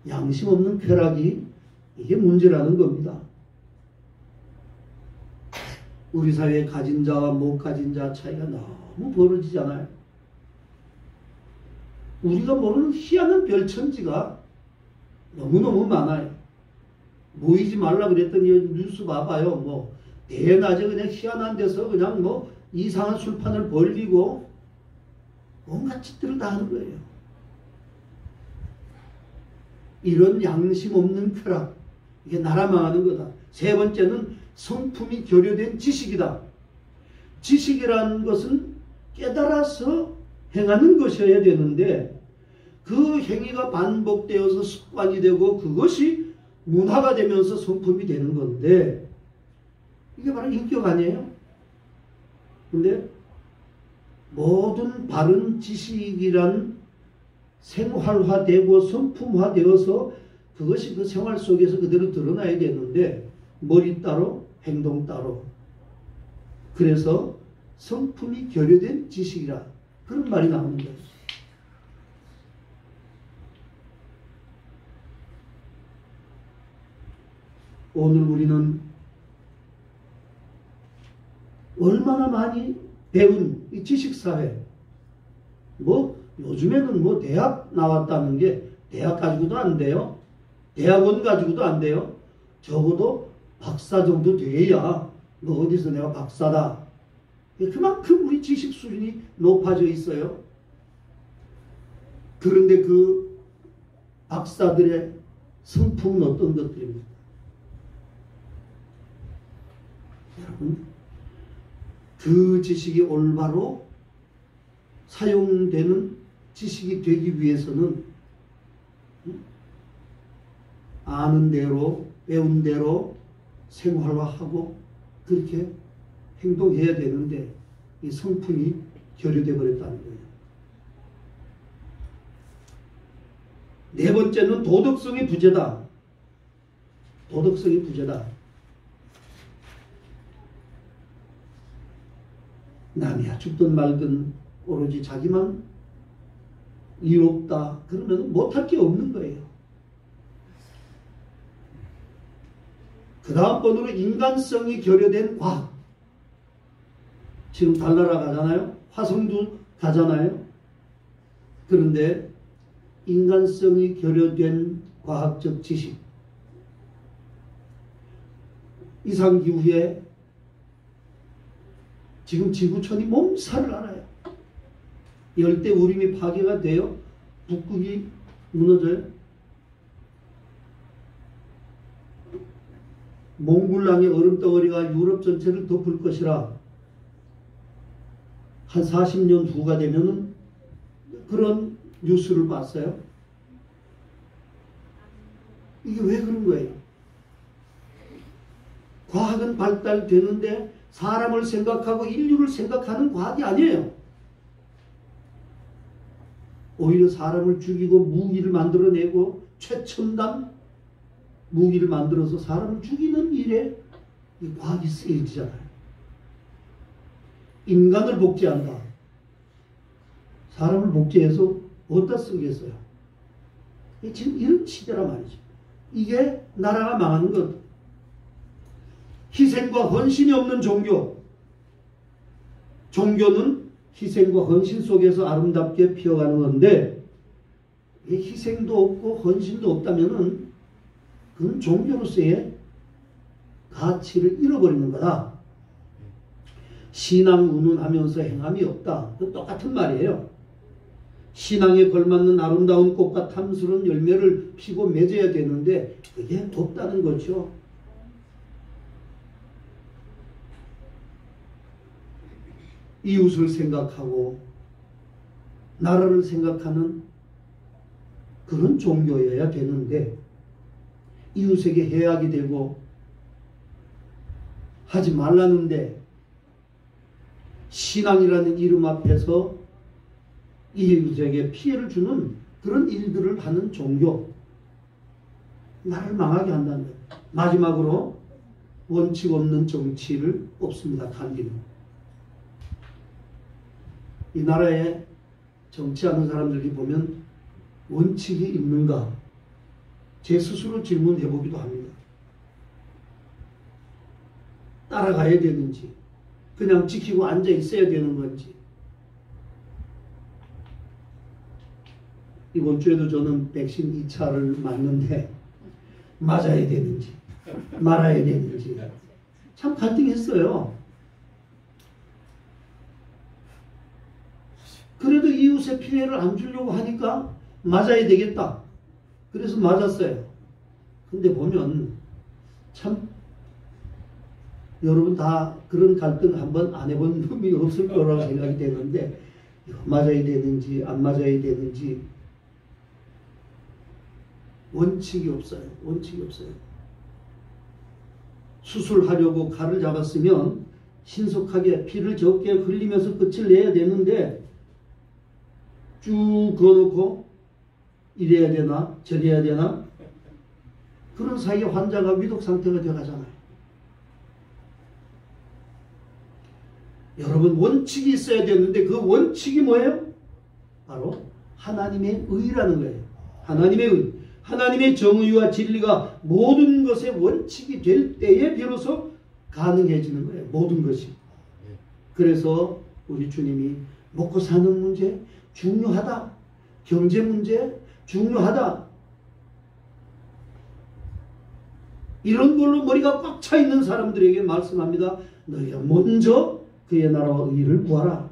Speaker 5: 양심 없는 쾌락이 이게 문제라는 겁니다. 우리 사회에 가진 자와 못 가진 자 차이가 너무 벌어지잖아요. 우리가 모르는 희한한 별천지가 너무너무 많아요. 모이지 말라 그랬더니 뉴스 봐봐요. 뭐 대낮에 그냥 희한한 데서 그냥 뭐 이상한 술판을 벌리고 온갖 짓들을 다 하는 거예요. 이런 양심 없는 쾌락, 이게 나라 망하는 거다. 세 번째는 성품이 결여된 지식이다. 지식이라는 것은 깨달아서 행하는 것이어야 되는데 그 행위가 반복되어서 습관이 되고 그것이 문화가 되면서 성품이 되는 건데 이게 바로 인격 아니에요? 근데 모든 바른 지식이란 생활화되고 성품화되어서 그것이 그 생활 속에서 그대로 드러나야 되는데 머리 따로 행동 따로. 그래서 성품이 결여된 지식이라 그런 말이 나오는 거예요. 오늘 우리는 얼마나 많이 배운 이 지식사회. 뭐 요즘에는 뭐 대학 나왔다는 게 대학 가지고도 안 돼요. 대학원 가지고도 안 돼요. 적어도 박사 정도 돼야 뭐 어디서 내가 박사다. 그만큼 우리 지식 수준이 높아져 있어요. 그런데 그 박사들의 성품은 어떤 것들입니까? 여러분, 그 지식이 올바로 사용되는 지식이 되기 위해서는 아는 대로 배운 대로 생활화하고 그렇게 행동해야 되는데 이 성품이 결여되어 버렸다는 거예요. 네 번째는 도덕성의 부재다. 도덕성의 부재다. 남이야 죽든 말든 오로지 자기만 이롭다. 그러면 못할 게 없는 거예요. 그 다음 번으로 인간성이 결여된 과학. 지금 달나라 가잖아요. 화성도 가잖아요. 그런데 인간성이 결여된 과학적 지식, 이상기후에 지금 지구촌이 몸살을 앓아요. 열대 우림이 파괴가 돼요. 북극이 무너져요. 몽골랑의 얼음덩어리가 유럽 전체를 덮을 것이라 한 40년 후가 되면은 그런 뉴스를 봤어요. 이게 왜 그런 거예요? 과학은 발달되는데 사람을 생각하고 인류를 생각하는 과학이 아니에요. 오히려 사람을 죽이고 무기를 만들어내고 최첨단 무기를 만들어서 사람을 죽이는 일에 이 과학이 쓰여지잖아요. 인간을 복제한다. 사람을 복제해서 어디다 쓰겠어요? 지금 이런 시대란 말이죠. 이게 나라가 망하는 것. 희생과 헌신이 없는 종교. 종교는 희생과 헌신 속에서 아름답게 피어가는 건데 희생도 없고 헌신도 없다면은 그건 종교로서의 가치를 잃어버리는 거다. 신앙 운운하면서 행함이 없다. 그 똑같은 말이에요. 신앙에 걸맞는 아름다운 꽃과 탐스러운 열매를 피고 맺어야 되는데 그게 없다는 거죠. 이웃을 생각하고 나라를 생각하는 그런 종교여야 되는데 이웃에게 해악이 되고 하지 말라는데 신앙이라는 이름 앞에서 이웃에게 피해를 주는 그런 일들을 하는 종교, 나를 망하게 한다는 거예요. 마지막으로 원칙 없는 정치를 뽑습니다. 간디는. 이 나라에 정치하는 사람들이 보면 원칙이 있는가 제 스스로 질문해 보기도 합니다. 따라가야 되는지 그냥 지키고 앉아 있어야 되는 건지. 이번 주에도 저는 백신 2차를 맞는데 맞아야 되는지 말아야 되는지 참 갈등했어요. 그래도 이웃의 피해를 안 주려고 하니까 맞아야 되겠다. 그래서 맞았어요. 근데 보면 참 여러분 다 그런 갈등 한번 안 해본 놈이 없을 거라고 생각이 되는데 맞아야 되는지 안 맞아야 되는지 원칙이 없어요. 원칙이 없어요. 수술하려고 칼을 잡았으면 신속하게 피를 적게 흘리면서 끝을 내야 되는데 쭉 그어놓고 이래야 되나 저래야 되나 그런 사이에 환자가 위독 상태가 되어가잖아요. 여러분 원칙이 있어야 되는데 그 원칙이 뭐예요? 바로 하나님의 의라는 거예요. 하나님의 의. 하나님의 정의와 진리가 모든 것의 원칙이 될 때에 비로소 가능해지는 거예요. 모든 것이. 그래서 우리 주님이 먹고 사는 문제 중요하다. 경제 문제 중요하다. 이런 걸로 머리가 꽉 차 있는 사람들에게 말씀합니다. 너희가 먼저 그의 나라와 의를 구하라.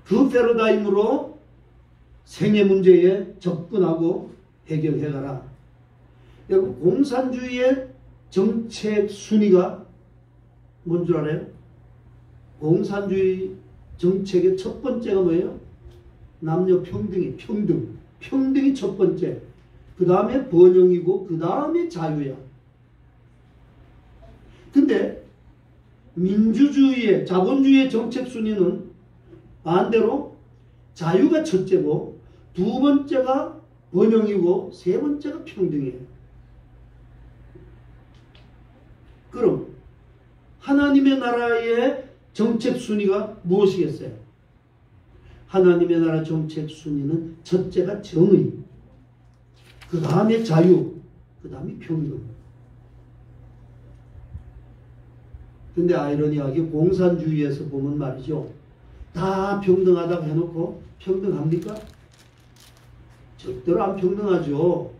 Speaker 5: 그 패러다임으로 생애 문제에 접근하고 해결해가라. 여러분 공산주의의 정책 순위가 뭔 줄 알아요? 공산주의 정책의 첫 번째가 뭐예요? 남녀 평등이 평등. 평등이 첫 번째. 그 다음에 번영이고 그 다음에 자유야. 근데 민주주의의 자본주의의 정책 순위는 반대로 자유가 첫째고 두 번째가 번영이고 세 번째가 평등이에요. 그럼 하나님의 나라의 정책 순위가 무엇이겠어요? 하나님의 나라 정책 순위는 첫째가 정의, 그 다음에 자유, 그 다음에 평등. 근데 아이러니하게 공산주의에서 보면 말이죠. 다 평등하다고 해놓고 평등합니까? 절대로 안 평등하죠.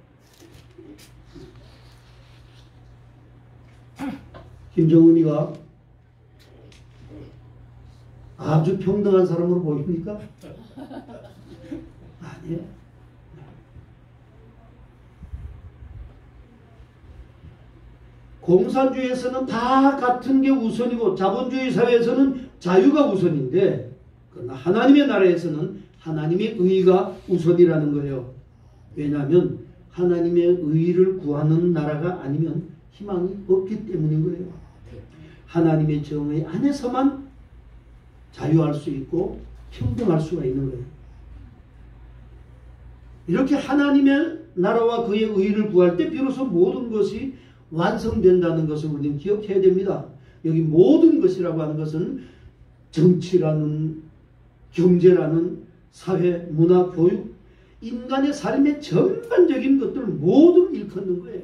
Speaker 5: 김정은이가 아주 평등한 사람으로 보입니까? 아니에요. 공산주의에서는 다 같은 게 우선이고 자본주의 사회에서는 자유가 우선인데 그러나 하나님의 나라에서는 하나님의 의가 우선이라는 거예요. 왜냐하면 하나님의 의를 구하는 나라가 아니면 희망이 없기 때문인 거예요. 하나님의 정의 안에서만 자유할 수 있고 평등할 수가 있는 거예요. 이렇게 하나님의 나라와 그의 의를 구할 때 비로소 모든 것이 완성된다는 것을 우리는 기억해야 됩니다. 여기 모든 것이라고 하는 것은 정치라는, 경제라는, 사회, 문화, 교육, 인간의 삶의 전반적인 것들을 모두 일컫는 거예요.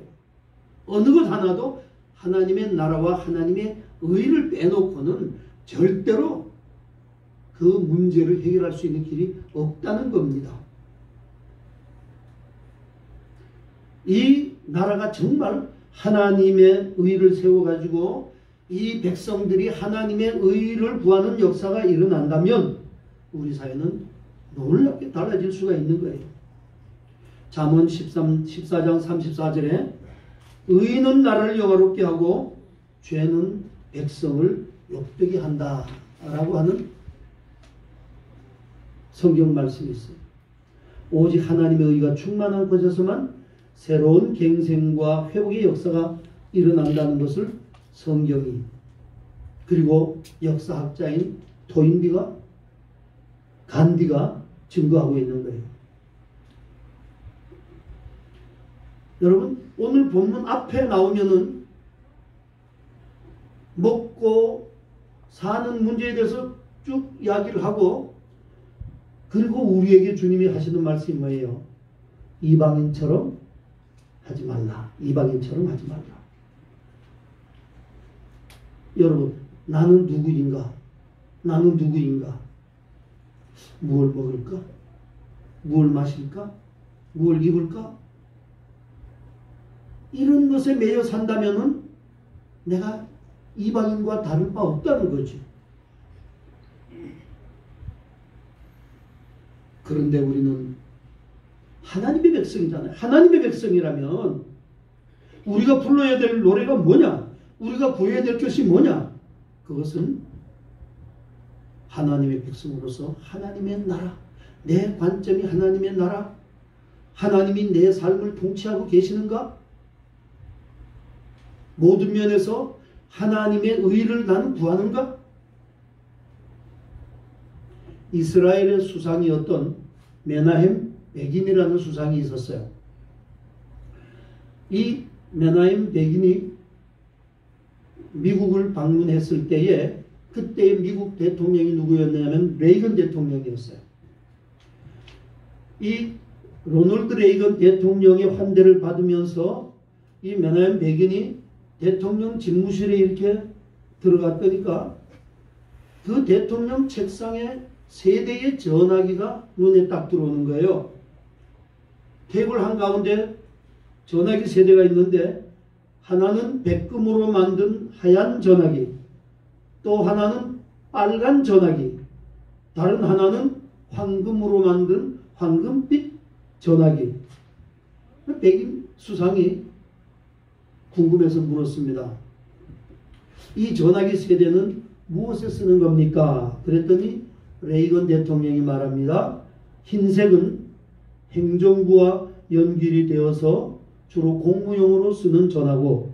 Speaker 5: 어느 것 하나도 하나님의 나라와 하나님의 의를 빼놓고는 절대로 그 문제를 해결할 수 있는 길이 없다는 겁니다. 이 나라가 정말 하나님의 의를 세워가지고 이 백성들이 하나님의 의를 구하는 역사가 일어난다면 우리 사회는 놀랍게 달라질 수가 있는 거예요. 잠언 14장 34절에 의는 나라를 영화롭게 하고 죄는 백성을 욕되게 한다 라고 하는 성경 말씀이 있어요. 오직 하나님의 의가 충만한 곳에서만 새로운 갱생과 회복의 역사가 일어난다는 것을 성경이 그리고 역사학자인 토인비가 간디가 증거하고 있는 거예요. 여러분 오늘 본문 앞에 나오면은 먹고 사는 문제에 대해서 쭉 이야기를 하고 그리고 우리에게 주님이 하시는 말씀이 뭐예요? 이방인처럼 하지 말라. 이방인처럼 하지 말라. 여러분 나는 누구인가? 나는 누구인가? 무엇을 먹을까? 무엇을 마실까? 무엇을 입을까? 이런 것에 매여 산다면은 내가 이방인과 다를 바 없다는 거지. 그런데 우리는 하나님의 백성이잖아요. 하나님의 백성이라면 우리가 불러야 될 노래가 뭐냐? 우리가 구해야 될 것이 뭐냐? 그것은 하나님의 백성으로서 하나님의 나라, 내 관점이 하나님의 나라, 하나님이 내 삶을 통치하고 계시는가? 모든 면에서 하나님의 의를 나는 구하는가? 이스라엘의 수상이었던 메나헴 베긴이라는 수상이 있었어요. 이 메나헴 베긴이 미국을 방문했을 때에 그때의 미국 대통령이 누구였냐면 레이건 대통령이었어요. 이 로널드 레이건 대통령의 환대를 받으면서 이 메나헴 베긴이 대통령 집무실에 이렇게 들어갔더니까 그 대통령 책상에 세 대의 전화기가 눈에 딱 들어오는 거예요. 테이블 한가운데 전화기 세 대가 있는데 하나는 백금으로 만든 하얀 전화기, 또 하나는 빨간 전화기, 다른 하나는 황금으로 만든 황금빛 전화기. 백인 수상이 궁금해서 물었습니다. 이 전화기 세대는 무엇에 쓰는 겁니까? 그랬더니 레이건 대통령이 말합니다. 흰색은 행정부와 연결이 되어서 주로 공무용으로 쓰는 전화고,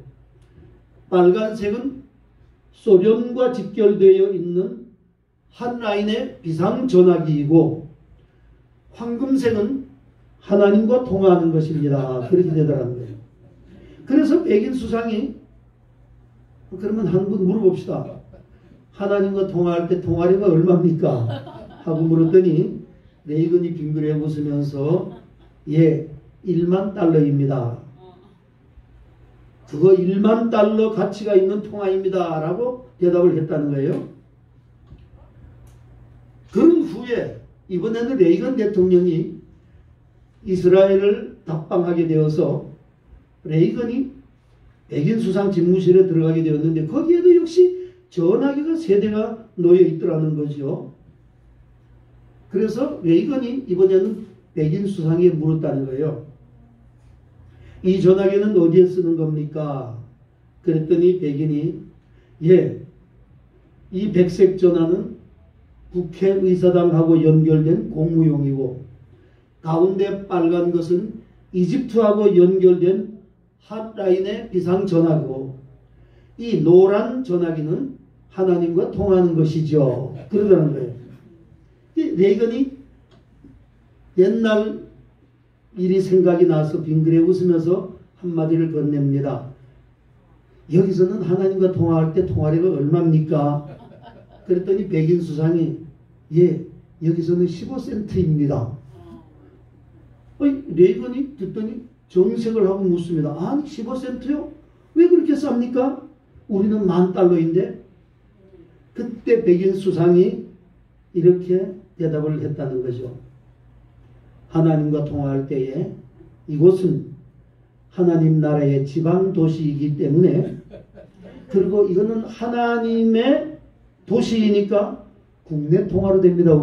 Speaker 5: 빨간색은 소련과 직결되어 있는 한 라인의 비상 전화기이고, 황금색은 하나님과 통화하는 것입니다. 그렇게 되더라는 거예요. 그래서 백인 수상이 그러면 한 분 물어봅시다. 하나님과 통화할 때 통화료가 얼마입니까? 하고 물었더니 레이건이 빙그레 웃으면서 예, $10,000,000입니다. 그거 1만 달러 가치가 있는 통화입니다. 라고 대답을 했다는 거예요. 그런 후에 이번에는 레이건 대통령이 이스라엘을 답방하게 되어서 레이건이 백인 수상 집무실에 들어가게 되었는데 거기에도 역시 전화기가 3대가 놓여 있더라는 거죠. 그래서 레이건이 이번에는 백인 수상에 물었다는 거예요. 이 전화기는 어디에 쓰는 겁니까? 그랬더니 백인이 이 백색 전화는 국회의사당하고 연결된 공무용이고 가운데 빨간 것은 이집트하고 연결된 핫라인의 비상전화고 이 노란 전화기는 하나님과 통하는 것이죠. 그러더라는 거예요. 레이건이 옛날 일이 생각이 나서 빙그레 웃으면서 한마디를 건넵니다. 여기서는 하나님과 통화할 때 통화료가 얼마입니까? 그랬더니 백인 수상이 여기서는 15센트입니다. 레이건이 듣더니 정색을 하고 묻습니다. 아니 15센트요? 왜 그렇게 쌉니까? 우리는 $10,000인데. 그때 백인 수상이 이렇게 대답을 했다는 거죠. 하나님과 통화할 때에 이곳은 하나님 나라의 지방 도시이기 때문에 그리고 이거는 하나님의 도시이니까 국내 통화로 됩니다.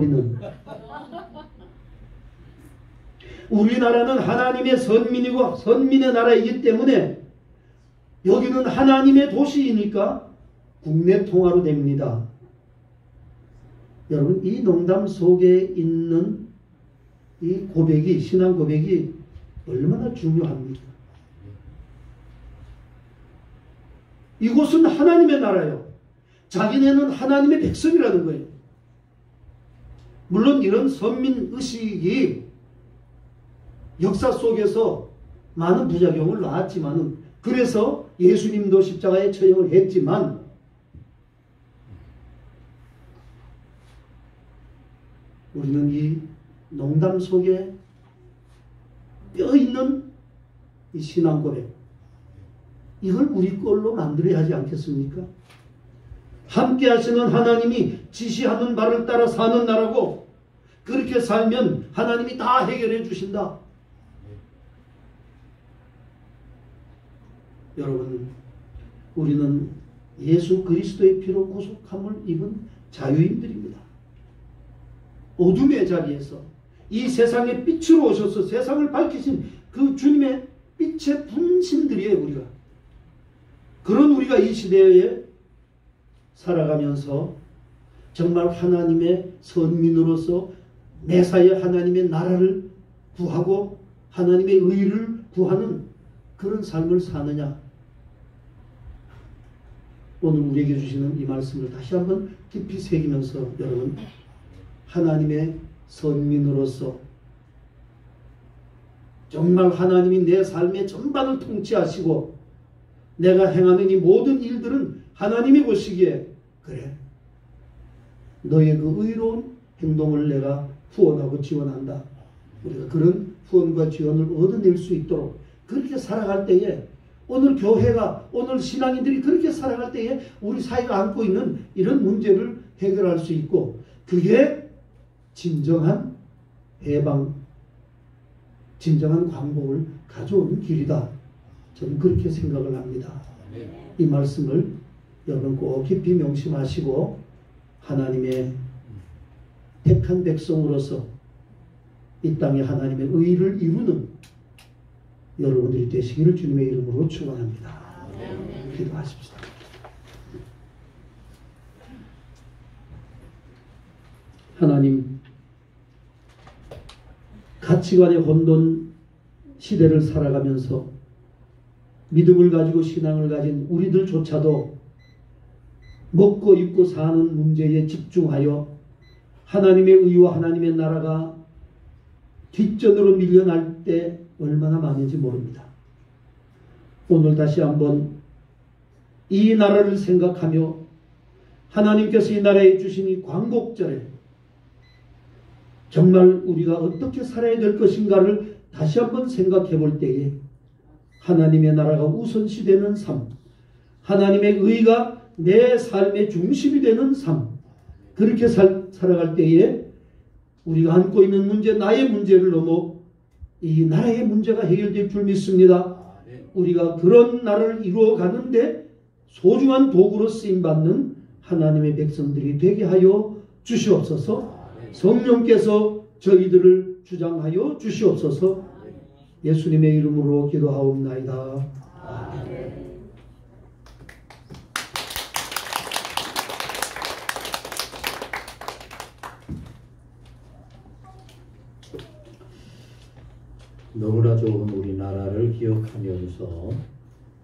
Speaker 5: 우리나라는 하나님의 선민이고 선민의 나라이기 때문에 여기는 하나님의 도시이니까 국내 통화로 됩니다. 여러분 이 농담 속에 있는 이 고백이 신앙 고백이 얼마나 중요합니까? 이곳은 하나님의 나라요. 자기네는 하나님의 백성이라는 거예요. 물론 이런 선민의식이 역사 속에서 많은 부작용을 낳았지만 그래서 예수님도 십자가에 처형을 했지만 우리는 이 농담 속에 뼈있는 이 신앙 고백 이걸 우리 걸로 만들어야 하지 않겠습니까? 함께 하시는 하나님이 지시하는 바를 따라 사는 나라고 그렇게 살면 하나님이 다 해결해 주신다. 여러분 우리는 예수 그리스도의 피로 구속함을 입은 자유인들입니다. 어둠의 자리에서 이 세상의 빛으로 오셔서 세상을 밝히신 그 주님의 빛의 분신들이에요. 우리가 그런 우리가 이 시대에 살아가면서 정말 하나님의 선민으로서 매사에 하나님의 나라를 구하고 하나님의 의를 구하는 그런 삶을 사느냐. 오늘 우리에게 주시는 이 말씀을 다시 한번 깊이 새기면서 여러분 하나님의 선민으로서 정말 하나님이 내 삶의 전반을 통치하시고 내가 행하는 이 모든 일들은 하나님이 보시기에 그래 너의 그 의로운 행동을 내가 후원하고 지원한다. 우리가 그런 후원과 지원을 얻어낼 수 있도록 그렇게 살아갈 때에 오늘 교회가 오늘 신앙인들이 그렇게 살아갈 때에 우리 사회가 안고 있는 이런 문제를 해결할 수 있고 그게 진정한 해방 진정한 광복을 가져오는 길이다. 저는 그렇게 생각을 합니다. 이 말씀을 여러분 꼭 깊이 명심하시고 하나님의 택한 백성으로서 이 땅에 하나님의 의를 이루는 여러분들이 되시기를 주님의 이름으로 축원합니다. 기도하십시다. 하나님, 가치관의 혼돈 시대를 살아가면서 믿음을 가지고 신앙을 가진 우리들조차도 먹고 입고 사는 문제에 집중하여 하나님의 의와 하나님의 나라가 뒷전으로 밀려날 때 얼마나 많은지 모릅니다. 오늘 다시 한번 이 나라를 생각하며 하나님께서 이 나라에 주신 이 광복절에 정말 우리가 어떻게 살아야 될 것인가를 다시 한번 생각해 볼 때에 하나님의 나라가 우선시되는 삶, 하나님의 의가 내 삶의 중심이 되는 삶, 그렇게 살아갈 때에 우리가 안고 있는 문제, 나의 문제를 넘어 이 나라의 문제가 해결될 줄 믿습니다. 우리가 그런 나라를 이루어 가는데 소중한 도구로 쓰임받는 하나님의 백성들이 되게 하여 주시옵소서. 성령께서 저희들을 주장하여 주시옵소서. 예수님의 이름으로 기도하옵나이다.
Speaker 1: 너무나 좋은 우리나라를 기억하면서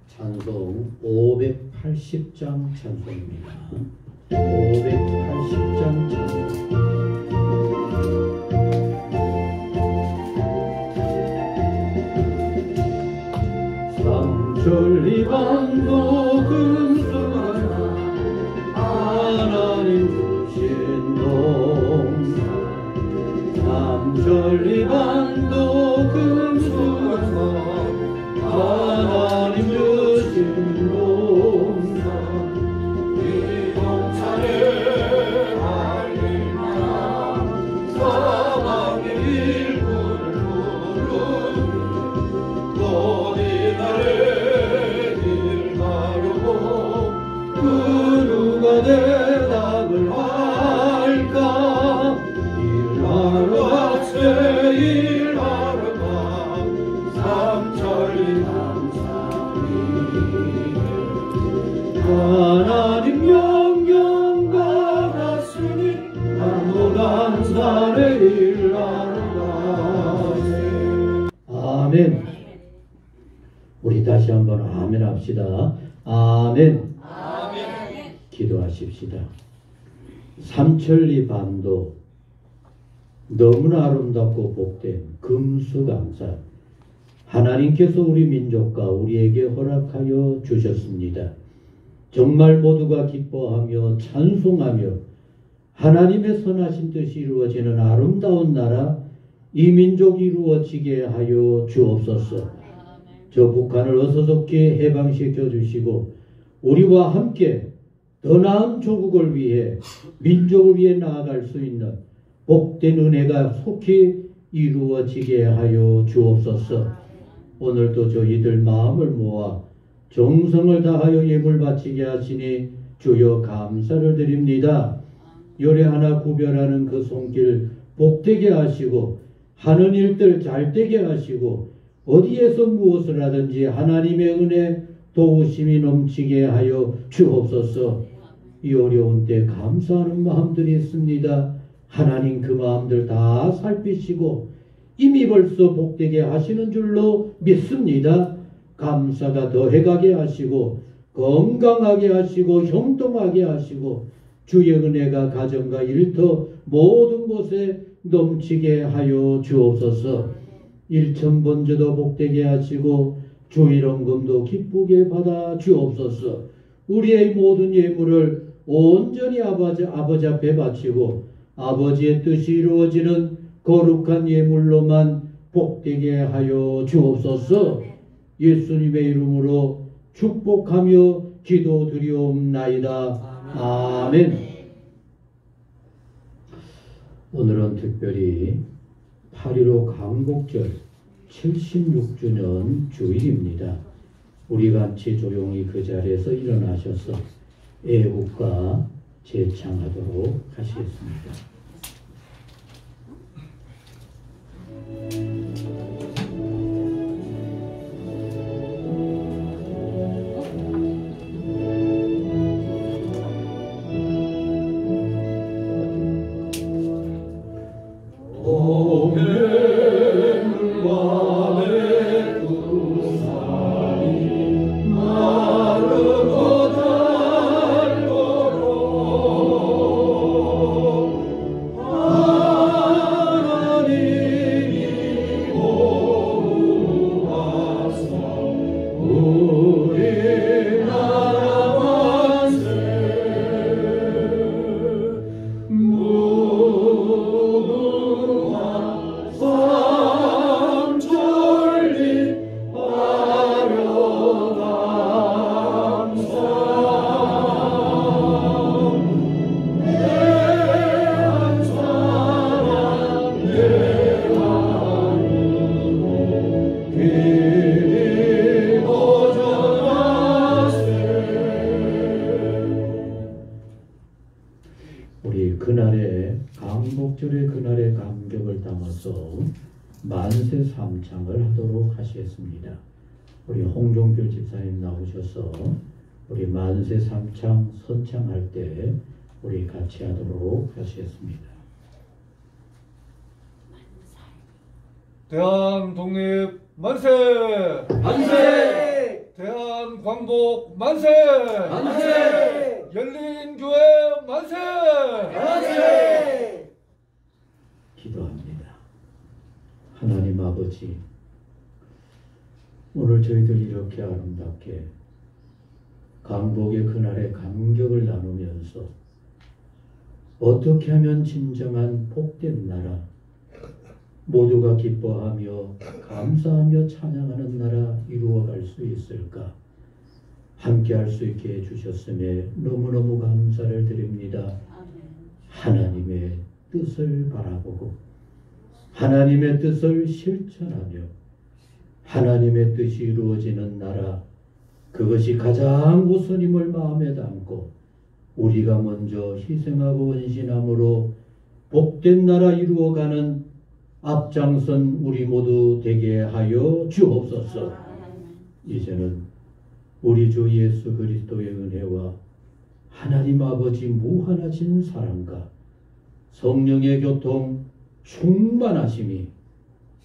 Speaker 1: 찬송 580장 찬송입니다. 580장 찬송. 천리반도 금수하나 하나님 주신 동산 남천리반도 금수하나 하나님 주신 동산 이 동산에 알리나 사방의 일꾼을 부르니 어디 나를 대답을 할까 일하러 갔세 일하러 가 삼천리 남산이 하나님 명령 받았으니 한도단산에 일하러 가세. 아멘. 우리 다시 한번 아멘 합시다. 아멘. 기도하십시다. 삼천리 반도 너무나 아름답고 복된 금수강산 하나님께서 우리 민족과 우리에게 허락하여 주셨습니다. 정말 모두가 기뻐하며 찬송하며 하나님의 선하신 뜻이 이루어지는 아름다운 나라 이 민족이 이루어지게 하여 주옵소서. 저 북한을 어서 좋게 해방시켜 주시고 우리와 함께 더 나은 조국을 위해 민족을 위해 나아갈 수 있는 복된 은혜가 속히 이루어지게 하여 주옵소서. 오늘도 저희들 마음을 모아 정성을 다하여 예물 바치게 하시니 주여 감사를 드립니다. 요래 하나 구별하는 그 손길 복되게 하시고 하는 일들 잘되게 하시고 어디에서 무엇을 하든지 하나님의 은혜 도우심이 넘치게 하여 주옵소서. 이 어려운 때 감사하는 마음들이 있습니다. 하나님 그 마음들 다 살피시고 이미 벌써 복되게 하시는 줄로 믿습니다. 감사가 더해가게 하시고 건강하게 하시고 형통하게 하시고 주의 은혜가 가정과 일터 모든 곳에 넘치게 하여 주옵소서. 일천번제도 복되게 하시고 주일원금도 기쁘게 받아 주옵소서. 우리의 모든 예물을 온전히 아버지 앞에 바치고 아버지의 뜻이 이루어지는 거룩한 예물로만 복되게 하여 주옵소서. 예수님의 이름으로 축복하며 기도드리옵나이다. 아멘. 오늘은 특별히 8.15 강복절 76주년 주일입니다. 우리 같이 조용히 그 자리에서 일어나셔서 애국가 제창하도록 하시겠습니다. 초막절의 그날의 감격을 담아서 만세 삼창을 하도록 하시겠습니다. 우리 홍종필 집사님 나오셔서 우리 만세 삼창 선창할 때 우리 같이 하도록 하시겠습니다.
Speaker 6: 대한 독립 만세!
Speaker 3: 만세!
Speaker 6: 대한 광복 만세!
Speaker 3: 만세!
Speaker 6: 열린 교회 만세!
Speaker 3: 만세!
Speaker 1: 기도합니다. 하나님 아버지, 오늘 저희들 이렇게 아름답게 강복의 그날의 감격을 나누면서 어떻게 하면 진정한 복된 나라, 모두가 기뻐하며 감사하며 찬양하는 나라 이루어갈 수 있을까? 함께 할 수 있게 해주셨음에 너무너무 감사를 드립니다. 하나님의 뜻을 바라보고 하나님의 뜻을 실천하며 하나님의 뜻이 이루어지는 나라, 그것이 가장 우선임을 마음에 담고 우리가 먼저 희생하고 헌신함으로 복된 나라 이루어가는 앞장선 우리 모두 되게 하여 주옵소서. 이제는 우리 주 예수 그리스도의 은혜와 하나님 아버지 무한하신 사랑과 성령의 교통 충만하심이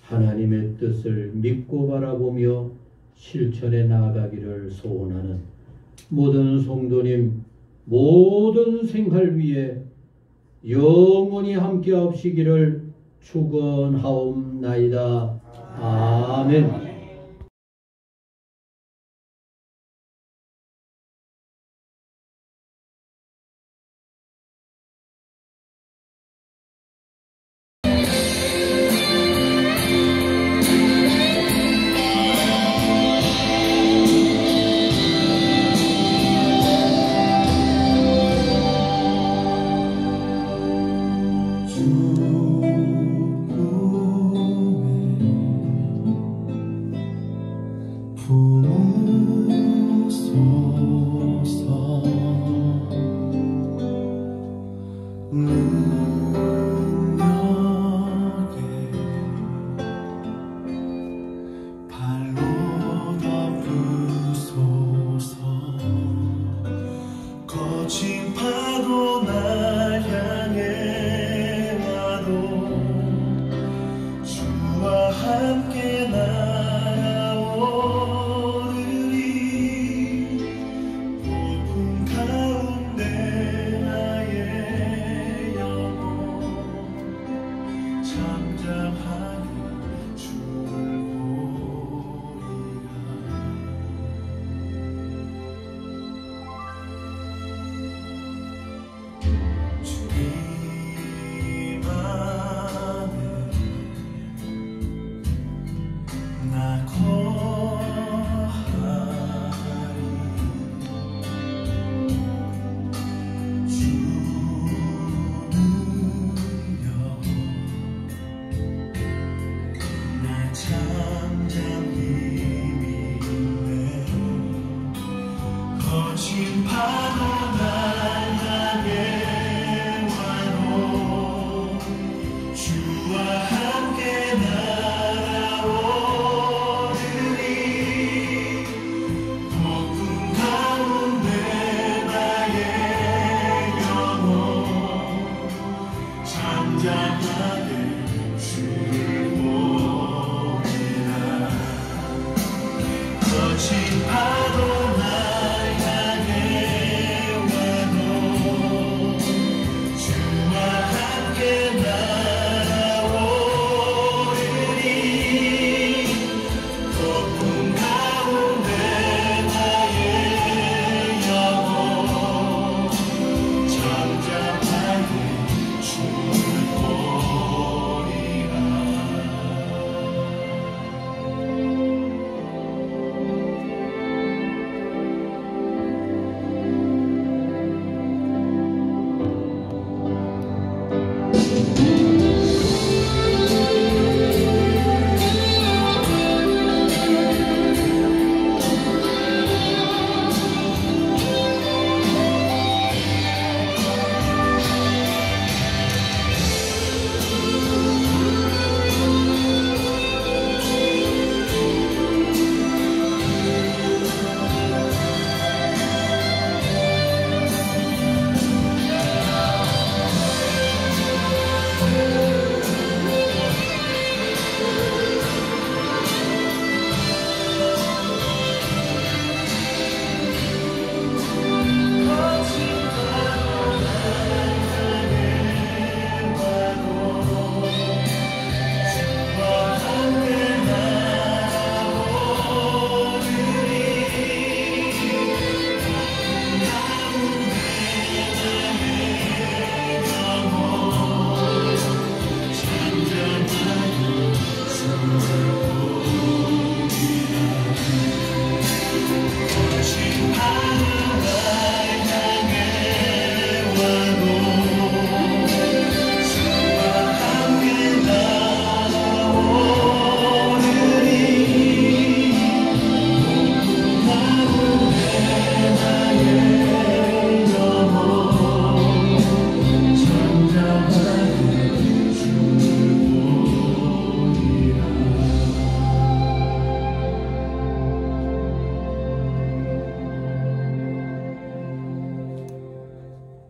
Speaker 1: 하나님의 뜻을 믿고 바라보며 실천해 나아가기를 소원하는 모든 성도님, 모든 생활 위에 영원히 함께 하시기를 축원하옵나이다. 아멘.
Speaker 7: 거친 파도 날 향해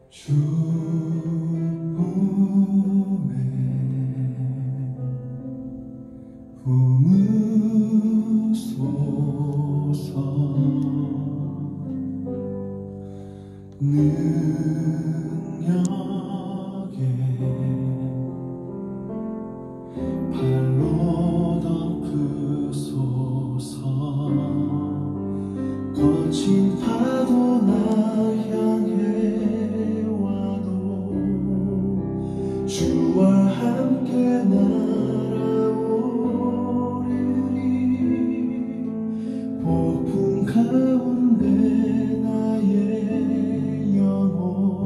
Speaker 7: 주 품에 품으소서. 능력에 발로 덮으소서. 거친 파도 나 향해 와도 주와 함께 날아오르리. 폭풍 가운데 나의 영혼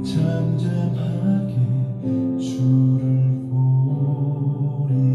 Speaker 7: 잠잠하게 주를 보리라.